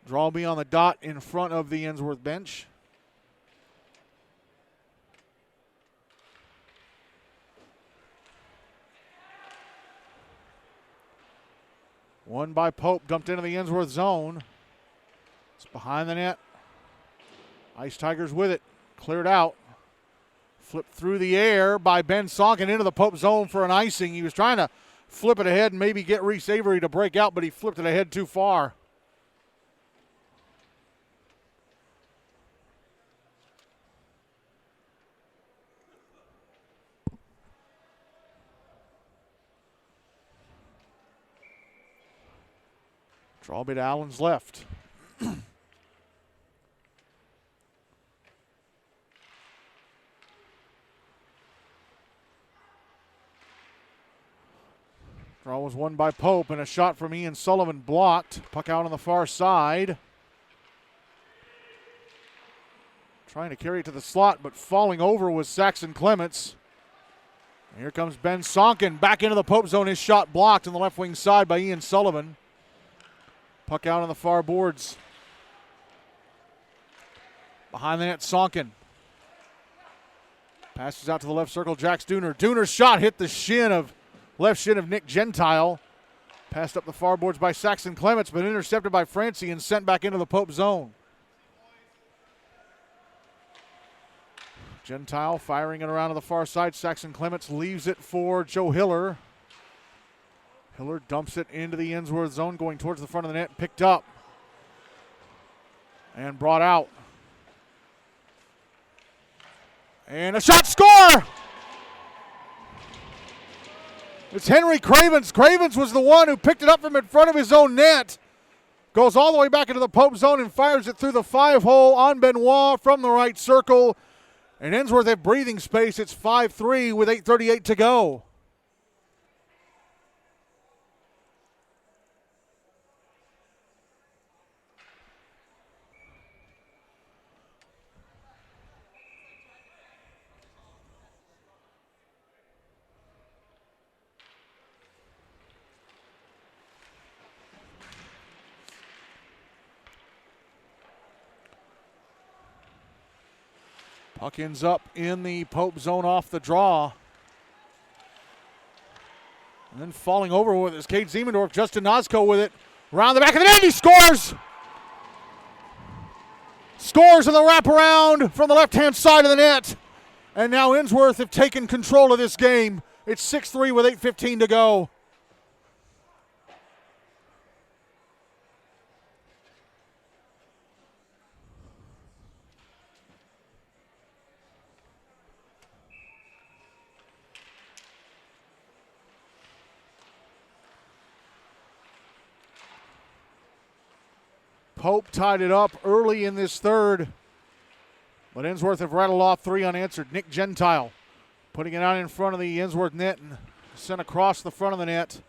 Draw will be on the dot in front of the Ensworth bench. One by Pope, dumped into the Ensworth zone. It's behind the net. Ice Tigers with it. Cleared out. Flipped through the air by Ben Sonkin into the Pope zone for an icing. He was trying to flip it ahead and maybe get Reese Avery to break out, but he flipped it ahead too far. Draw be to Allen's left. Draw was won by Pope, and a shot from Ian Sullivan blocked. Puck out on the far side. Trying to carry it to the slot, but falling over was Saxon Clements. And here comes Ben Sonkin back into the Pope zone. His shot blocked on the left wing side by Ian Sullivan. Puck out on the far boards. Behind the net, Sonkin. Passes out to the left circle, Jax Dooner. Dooner's shot hit the left shin of Nick Gentile. Passed up the far boards by Saxon Clements, but intercepted by Francie and sent back into the Pope zone. Gentile firing it around to the far side. Saxon Clements leaves it for Joe Hiller. Hiller dumps it into the Ensworth zone, going towards the front of the net, picked up and brought out. And a shot, score! It's Henry Cravens. Cravens was the one who picked it up from in front of his own net. Goes all the way back into the Pope zone and fires it through the 5-hole on Benoit from the right circle. And Ensworth have breathing space. It's 5-3 with 8:38 to go. Puck ends up in the Pope zone off the draw. And then falling over with it is Cade Ziemendorf. Justin Nosko with it. Around the back of the net, he scores! Scores in the wraparound from the left-hand side of the net. And now Ensworth have taken control of this game. It's 6-3 with 8:15 to go. Pope tied it up early in this third, but Ensworth have rattled off three unanswered. Nick Gentile putting it out in front of the Ensworth net and sent across the front of the net.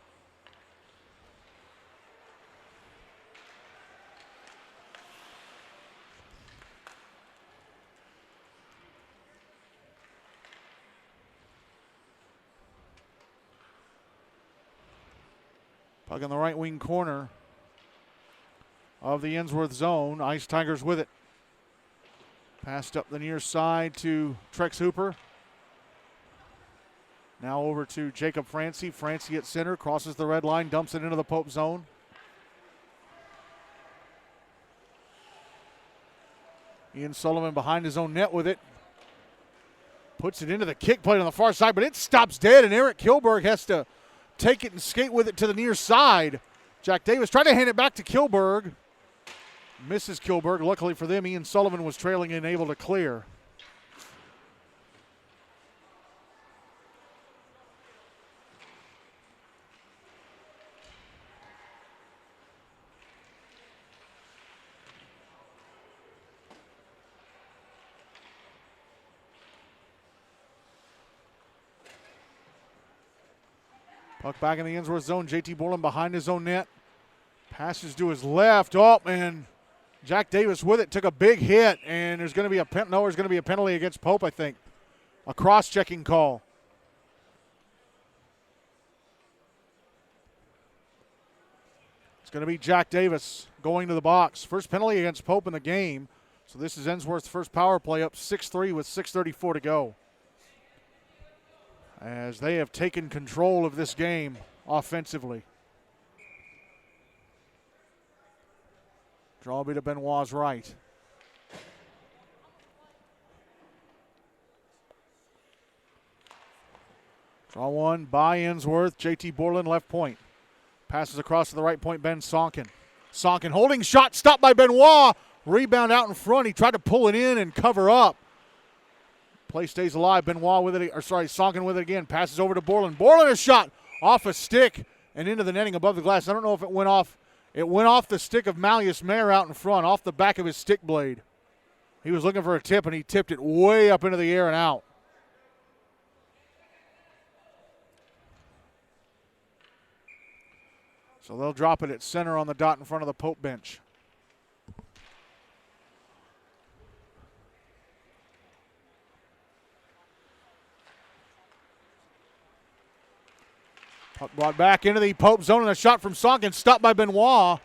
Puck in the right wing corner of the Ensworth zone. Ice Tigers with it. Passed up the near side to Trex Hooper. Now over to Jacob Francie. Francie at center, crosses the red line, dumps it into the Pope zone. Ian Sullivan behind his own net with it. Puts it into the kick plate on the far side, but it stops dead, and Eric Kilberg has to take it and skate with it to the near side. Jack Davis tried to hand it back to Kilberg. Misses Kilberg. Luckily for them, Ian Sullivan was trailing and able to clear. Puck back in the Ensworth zone. JT Borland behind his own net. Passes to his left. Oh, man. Jack Davis with it. Took a big hit, and there's going to be a penalty against Pope, I think. A cross-checking call. It's going to be Jack Davis going to the box. First penalty against Pope in the game. So this is Ensworth's first power play, up 6-3 with 6:34 to go, as they have taken control of this game offensively. Draw be to Benoit's right. Draw one by Ensworth. JT Borland left point. Passes across to the right point, Ben Sonkin. Sonkin holding shot, stopped by Benoit. Rebound out in front. He tried to pull it in and cover up. Play stays alive. Benoit with it, Sonkin with it again. Passes over to Borland. Borland a shot off a stick and into the netting above the glass. I don't know if it went off. It went off the stick of Malleus Mayer out in front, off the back of his stick blade. He was looking for a tip, and he tipped it way up into the air and out. So they'll drop it at center on the dot in front of the Pope bench. Puck brought back into the Pope zone, and a shot from Sonkin, stopped by Benoit.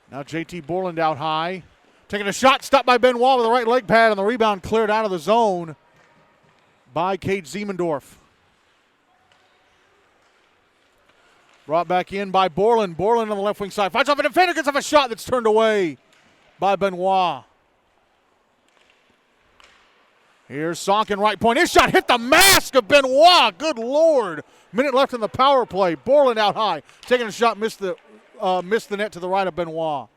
Now JT Borland out high. Taking a shot, stopped by Benoit with the right leg pad, and the rebound cleared out of the zone by Cade Ziemendorf. Brought back in by Borland. Borland on the left wing side. Fights off a defender, gets off a shot that's turned away by Benoit. Here's Sonkin, right point. His shot hit the mask of Benoit. Good Lord. Minute left in the power play. Borland out high. Taking a shot, missed the net to the right of Benoit.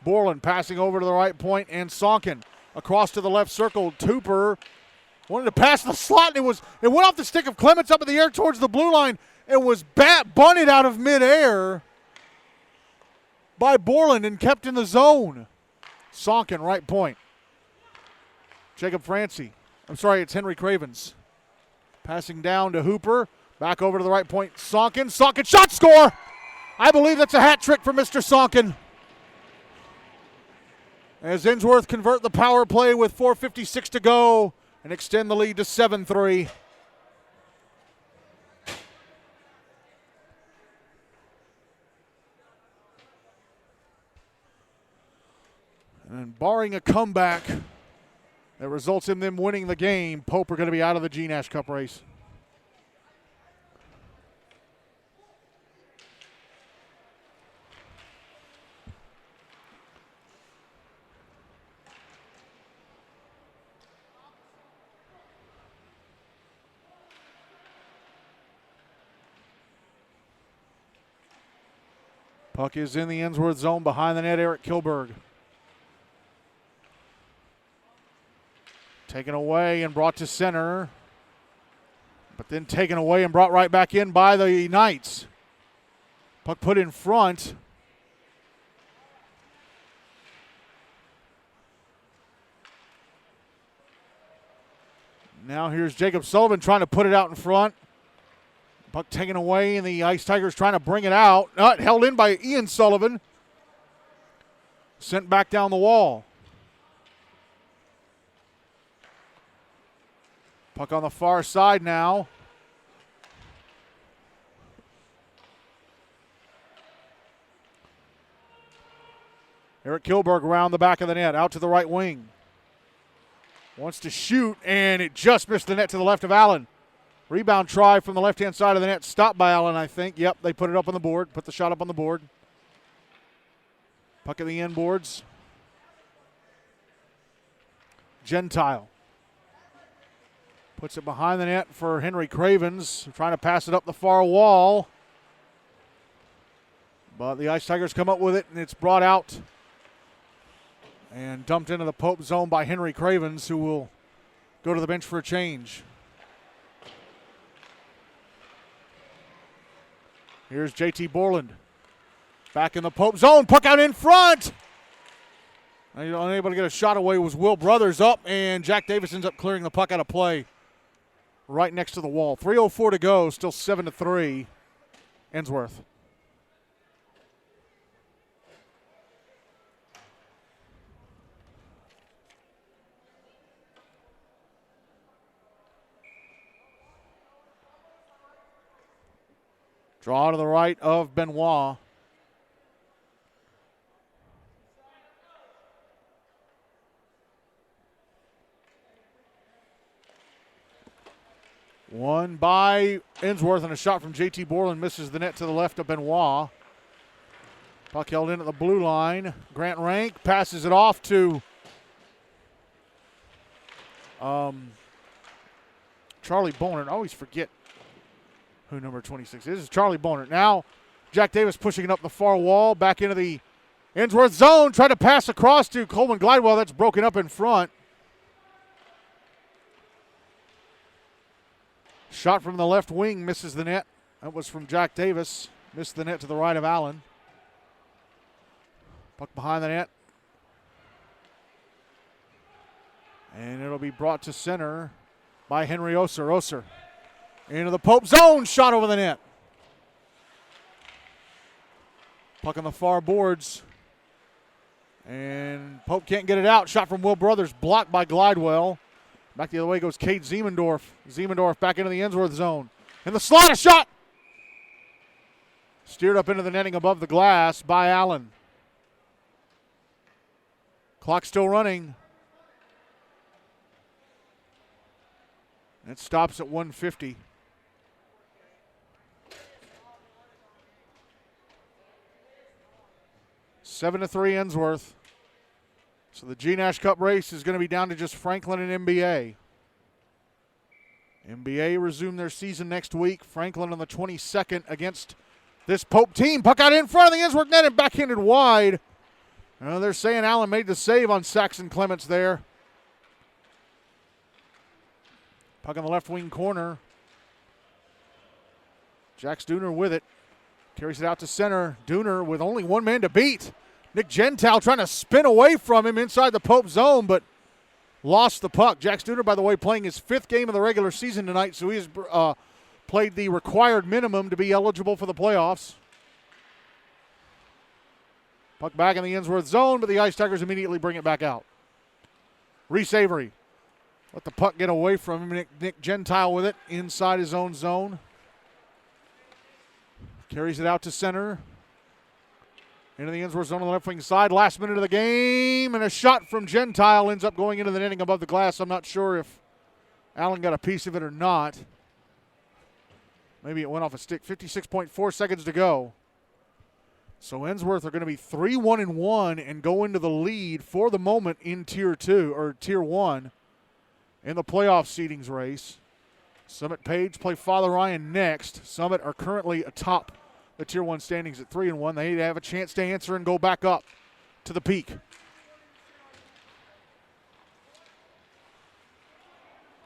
Borland passing over to the right point, and Sonkin across to the left circle. Tooper wanted to pass the slot, and it went off the stick of Clements up in the air towards the blue line. It was bunted out of midair by Borland and kept in the zone. Sonkin, right point. Jacob Francie. It's Henry Cravens. Passing down to Hooper. Back over to the right point. Sonkin. Sonkin, shot, score! I believe that's a hat trick for Mr. Sonkin. As Ensworth convert the power play with 4:56 to go and extend the lead to 7-3. And barring a comeback that results in them winning the game, Pope are going to be out of the GNASH Cup race. Puck is in the Ensworth zone. Behind the net, Eric Kilberg. Taken away and brought to center. But then taken away and brought right back in by the Knights. Puck put in front. Now here's Jacob Sullivan trying to put it out in front. Puck taken away, and the Ice Tigers trying to bring it out. Held in by Ian Sullivan. Sent back down the wall. Puck on the far side now. Eric Kilberg around the back of the net, out to the right wing. Wants to shoot, and it just missed the net to the left of Allen. Rebound try from the left-hand side of the net. Stopped by Allen, I think. Yep, they put it up on the board. Put the shot up on the board. Puck at the end boards. Gentile puts it behind the net for Henry Cravens, trying to pass it up the far wall. But the Ice Tigers come up with it, and it's brought out and dumped into the Pope zone by Henry Cravens, who will go to the bench for a change. Here's JT Borland. Back in the Pope zone. Puck out in front. Unable to get a shot away was Will Brothers up, and Jack Davis ends up clearing the puck out of play right next to the wall. 3:04 to go. Still 7-3. Ensworth. Draw to the right of Benoit. One by Ensworth, and a shot from JT Borland misses the net to the left of Benoit. Puck held in at the blue line. Grant Rank passes it off to Charlie Bonert. I always forget who number 26 is. It's Charlie Bonert. Now Jack Davis pushing it up the far wall, back into the Ensworth zone, trying to pass across to Coleman Glidewell. That's broken up in front. Shot from the left wing misses the net. That was from Jack Davis. Missed the net to the right of Allen. Puck behind the net. And it'll be brought to center by Henry Oser. Oser into the Pope zone. Shot over the net. Puck on the far boards. And Pope can't get it out. Shot from Will Brothers. Blocked by Glidewell. Back the other way goes Cade Ziemendorf. Ziemendorf back into the Ensworth zone. And the slot, a shot! Steered up into the netting above the glass by Allen. Clock still running. It stops at 1:50. Seven to 3 Ensworth. So the GNASH Cup race is going to be down to just Franklin and MBA. MBA resume their season next week. Franklin on the 22nd against this Pope team. Puck out in front of the Ensworth net and backhanded wide. They're saying Allen made the save on Saxon Clements there. Puck on the left wing corner. Jack Dooner with it. Carries it out to center. Dooner with only one man to beat. Nick Gentile trying to spin away from him inside the Pope zone, but lost the puck. Jack Dooner, by the way, playing his 5th game of the regular season tonight, so he has played the required minimum to be eligible for the playoffs. Puck back in the Ensworth zone, but the Ice Tigers immediately bring it back out. Reese Avery let the puck get away from him. Nick Gentile with it inside his own zone. Carries it out to center. Into the Ensworth zone on the left wing side. Last minute of the game, and a shot from Gentile ends up going into the netting above the glass. I'm not sure if Allen got a piece of it or not. Maybe it went off a stick. 56.4 seconds to go. So Ensworth are going to be 3-1-1 and go into the lead for the moment in Tier 2 or Tier 1 in the playoff seedings race. Summit Page play Father Ryan next. Summit are currently atop the Tier 1 standings at 3-1. They have a chance to answer and go back up to the peak.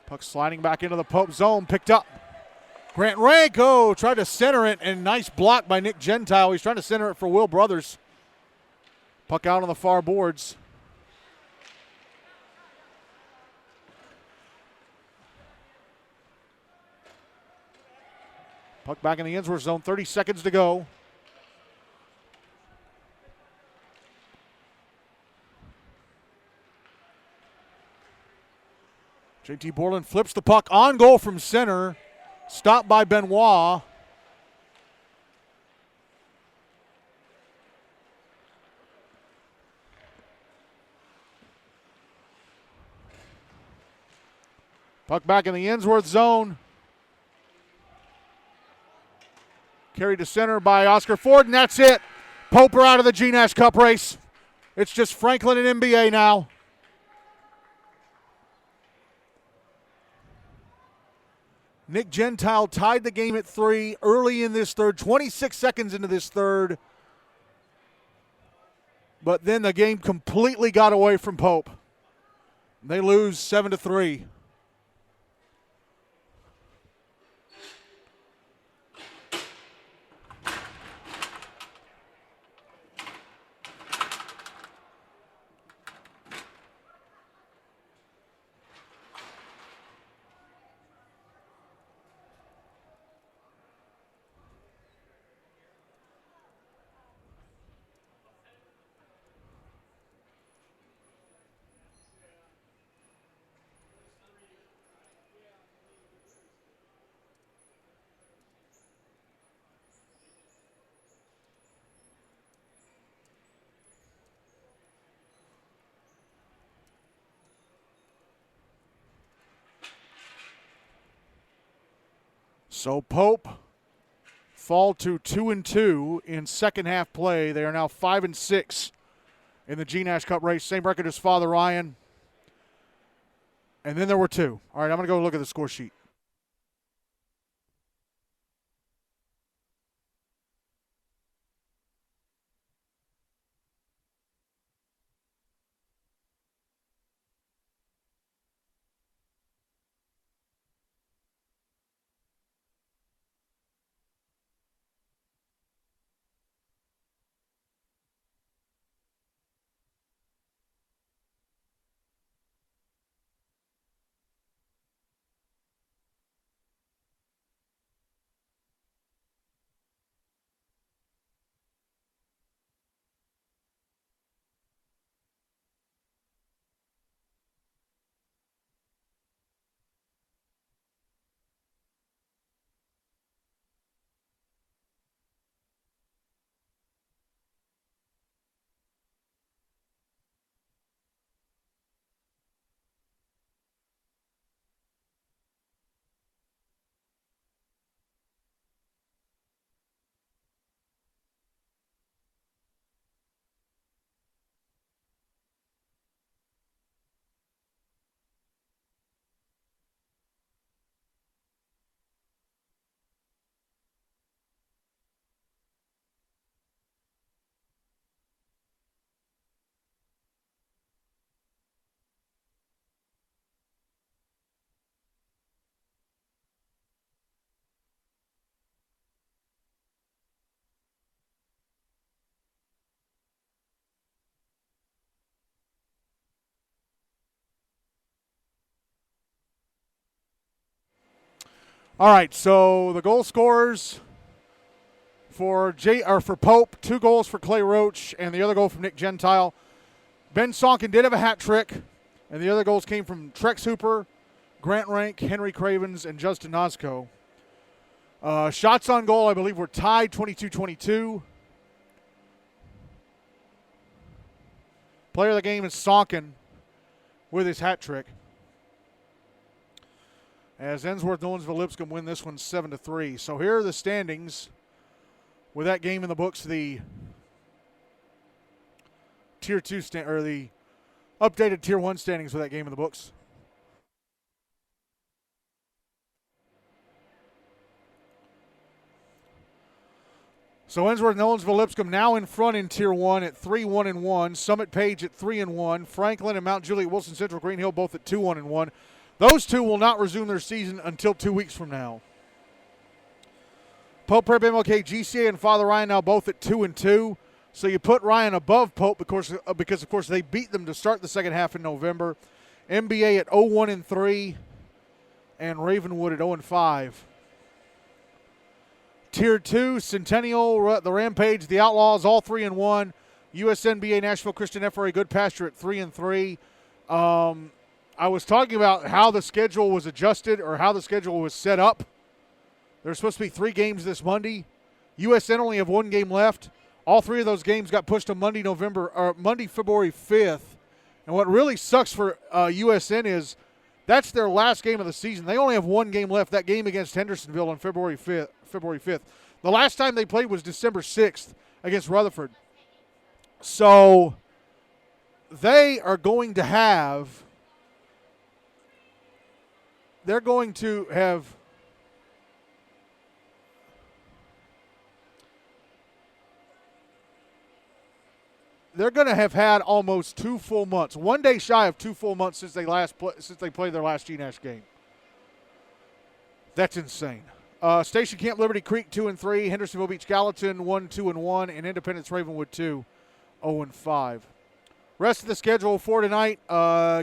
Puck sliding back into the Pope zone, picked up. Grant Ranko tried to center it, and nice block by Nick Gentile. He's trying to center it for Will Brothers. Puck out on the far boards. Puck back in the Ensworth zone, 30 seconds to go. JT Borland flips the puck on goal from center. Stopped by Benoit. Puck back in the Ensworth zone. Carried to center by Oscar Ford, and that's it. Pope are out of the GNASH Cup race. It's just Franklin and MBA now. Nick Gentile tied the game at 3 early in this third, 26 seconds into this third. But then the game completely got away from Pope. They lose 7-3. So Pope fall to 2-2 in second half play. They are now 5-6 in the GNASH Cup race. Same record as Father Ryan. And then there were 2. All right, I'm going to go look at the score sheet. All right, so the goal scorers for Pope, 2 goals for Clay Roach, and the other goal from Nick Gentile. Ben Sonkin did have a hat trick, and the other goals came from Trex Hooper, Grant Rank, Henry Cravens, and Justin Nosco. Shots on goal, I believe, were tied 22-22. Player of the game is Sonkin with his hat trick. As Ensworth-Nolensville-Lipscomb win this one 7-3. So here are the standings with that game in the books. The Tier 2 or the updated Tier 1 standings with that game in the books. So Ensworth-Nolensville-Lipscomb now in front in Tier 1 at 3-1-1. Summit Page at 3-1. Franklin and Mount Juliet Wilson Central Green Hill both at 2-1-1. Those 2 will not resume their season until 2 weeks from now. Pope, Prep-MLK-GCA, and Father Ryan now both at 2-2. So you put Ryan above Pope because of course, they beat them to start the second half in November. MBA at 0-1-3, and Ravenwood at 0-5. Tier 2, Centennial, the Rampage, the Outlaws, all 3-1. USNBA, Nashville Christian FRA, Good Pasture at 3-3. I was talking about how the schedule was adjusted or how the schedule was set up. There's supposed to be 3 games this Monday. USN only have 1 game left. All 3 of those games got pushed to Monday, February 5th. And what really sucks for USN is That's their last game of the season. They only have one game left, that game against Hendersonville on February 5th. The last time they played was December 6th against Rutherford. So they are going to have – they're going to have – they're going to have had almost 2 full months, 1 day shy of 2 full months since they played their last GNASH game. That's insane. Station Camp Liberty Creek 2-3, Hendersonville Beach Gallatin 1-2-1, and Independence Ravenwood 2-0-5. Rest of the schedule for tonight,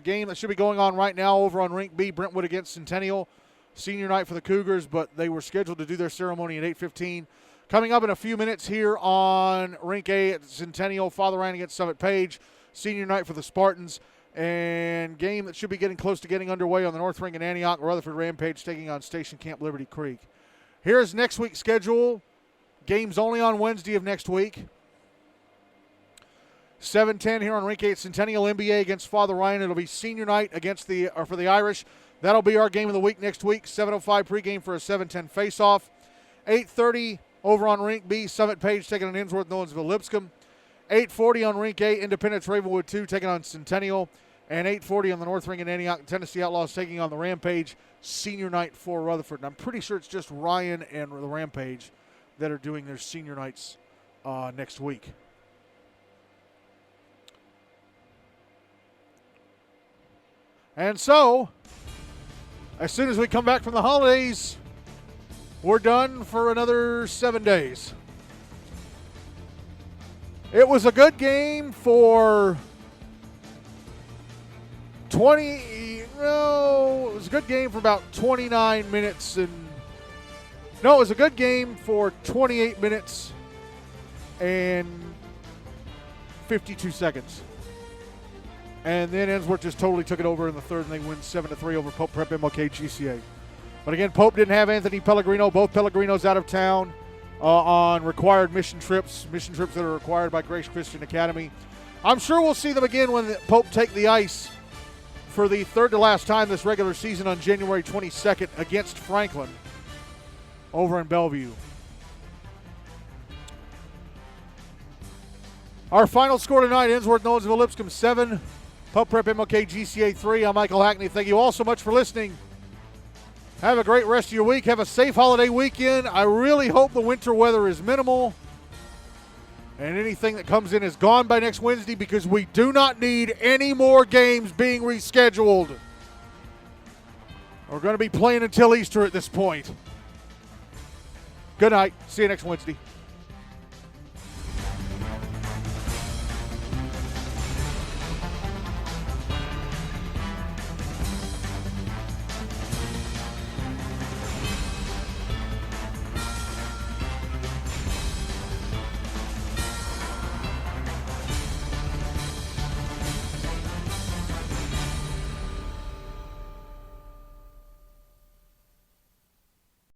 game that should be going on right now over on Rink B, Brentwood against Centennial. Senior night for the Cougars, but they were scheduled to do their ceremony at 8:15. Coming up in a few minutes here on Rink A at Centennial, Father Ryan against Summit Page. Senior night for the Spartans. And game that should be getting close to getting underway on the North Ring in Antioch. Rutherford Rampage taking on Station Camp Liberty Creek. Here's next week's schedule. Games only on Wednesday of next week. 7:10 here on Rink A at Centennial. NBA against Father Ryan. It'll be senior night for the Irish. That'll be our game of the week next week. 7:05 pregame for a 7:10 face-off. 8:30 over on Rink B, Summit Page taking on Ensworth-Nolensville-Lipscomb. 8:40 on Rink A, Independence Ravenwood 2 taking on Centennial. And 8:40 on the North Ring in Antioch, Tennessee Outlaws taking on the Rampage. Senior night for Rutherford. And I'm pretty sure it's just Ryan and the Rampage that are doing their senior nights next week. And so, as soon as we come back from the holidays, we're done for another 7 days. It was a good game for it was a good game for about 29 minutes it was a good game for 28 minutes and 52 seconds. And then Ensworth just totally took it over in the third, and they win 7-3 over Pope Prep-MLK-GCA. But again, Pope didn't have Anthony Pellegrino. Both Pellegrinos out of town on required mission trips that are required by Grace Christian Academy. I'm sure we'll see them again when Pope take the ice for the third to last time this regular season on January 22nd against Franklin over in Bellevue. Our final score tonight, Ensworth-Nolensville-Lipscomb 7, Pope Prep-MLK-GCA 3. I'm Michael Hackney. Thank you all so much for listening. Have a great rest of your week. Have a safe holiday weekend. I really hope the winter weather is minimal and anything that comes in is gone by next Wednesday, because we do not need any more games being rescheduled. We're going to be playing until Easter at this point. Good night. See you next Wednesday.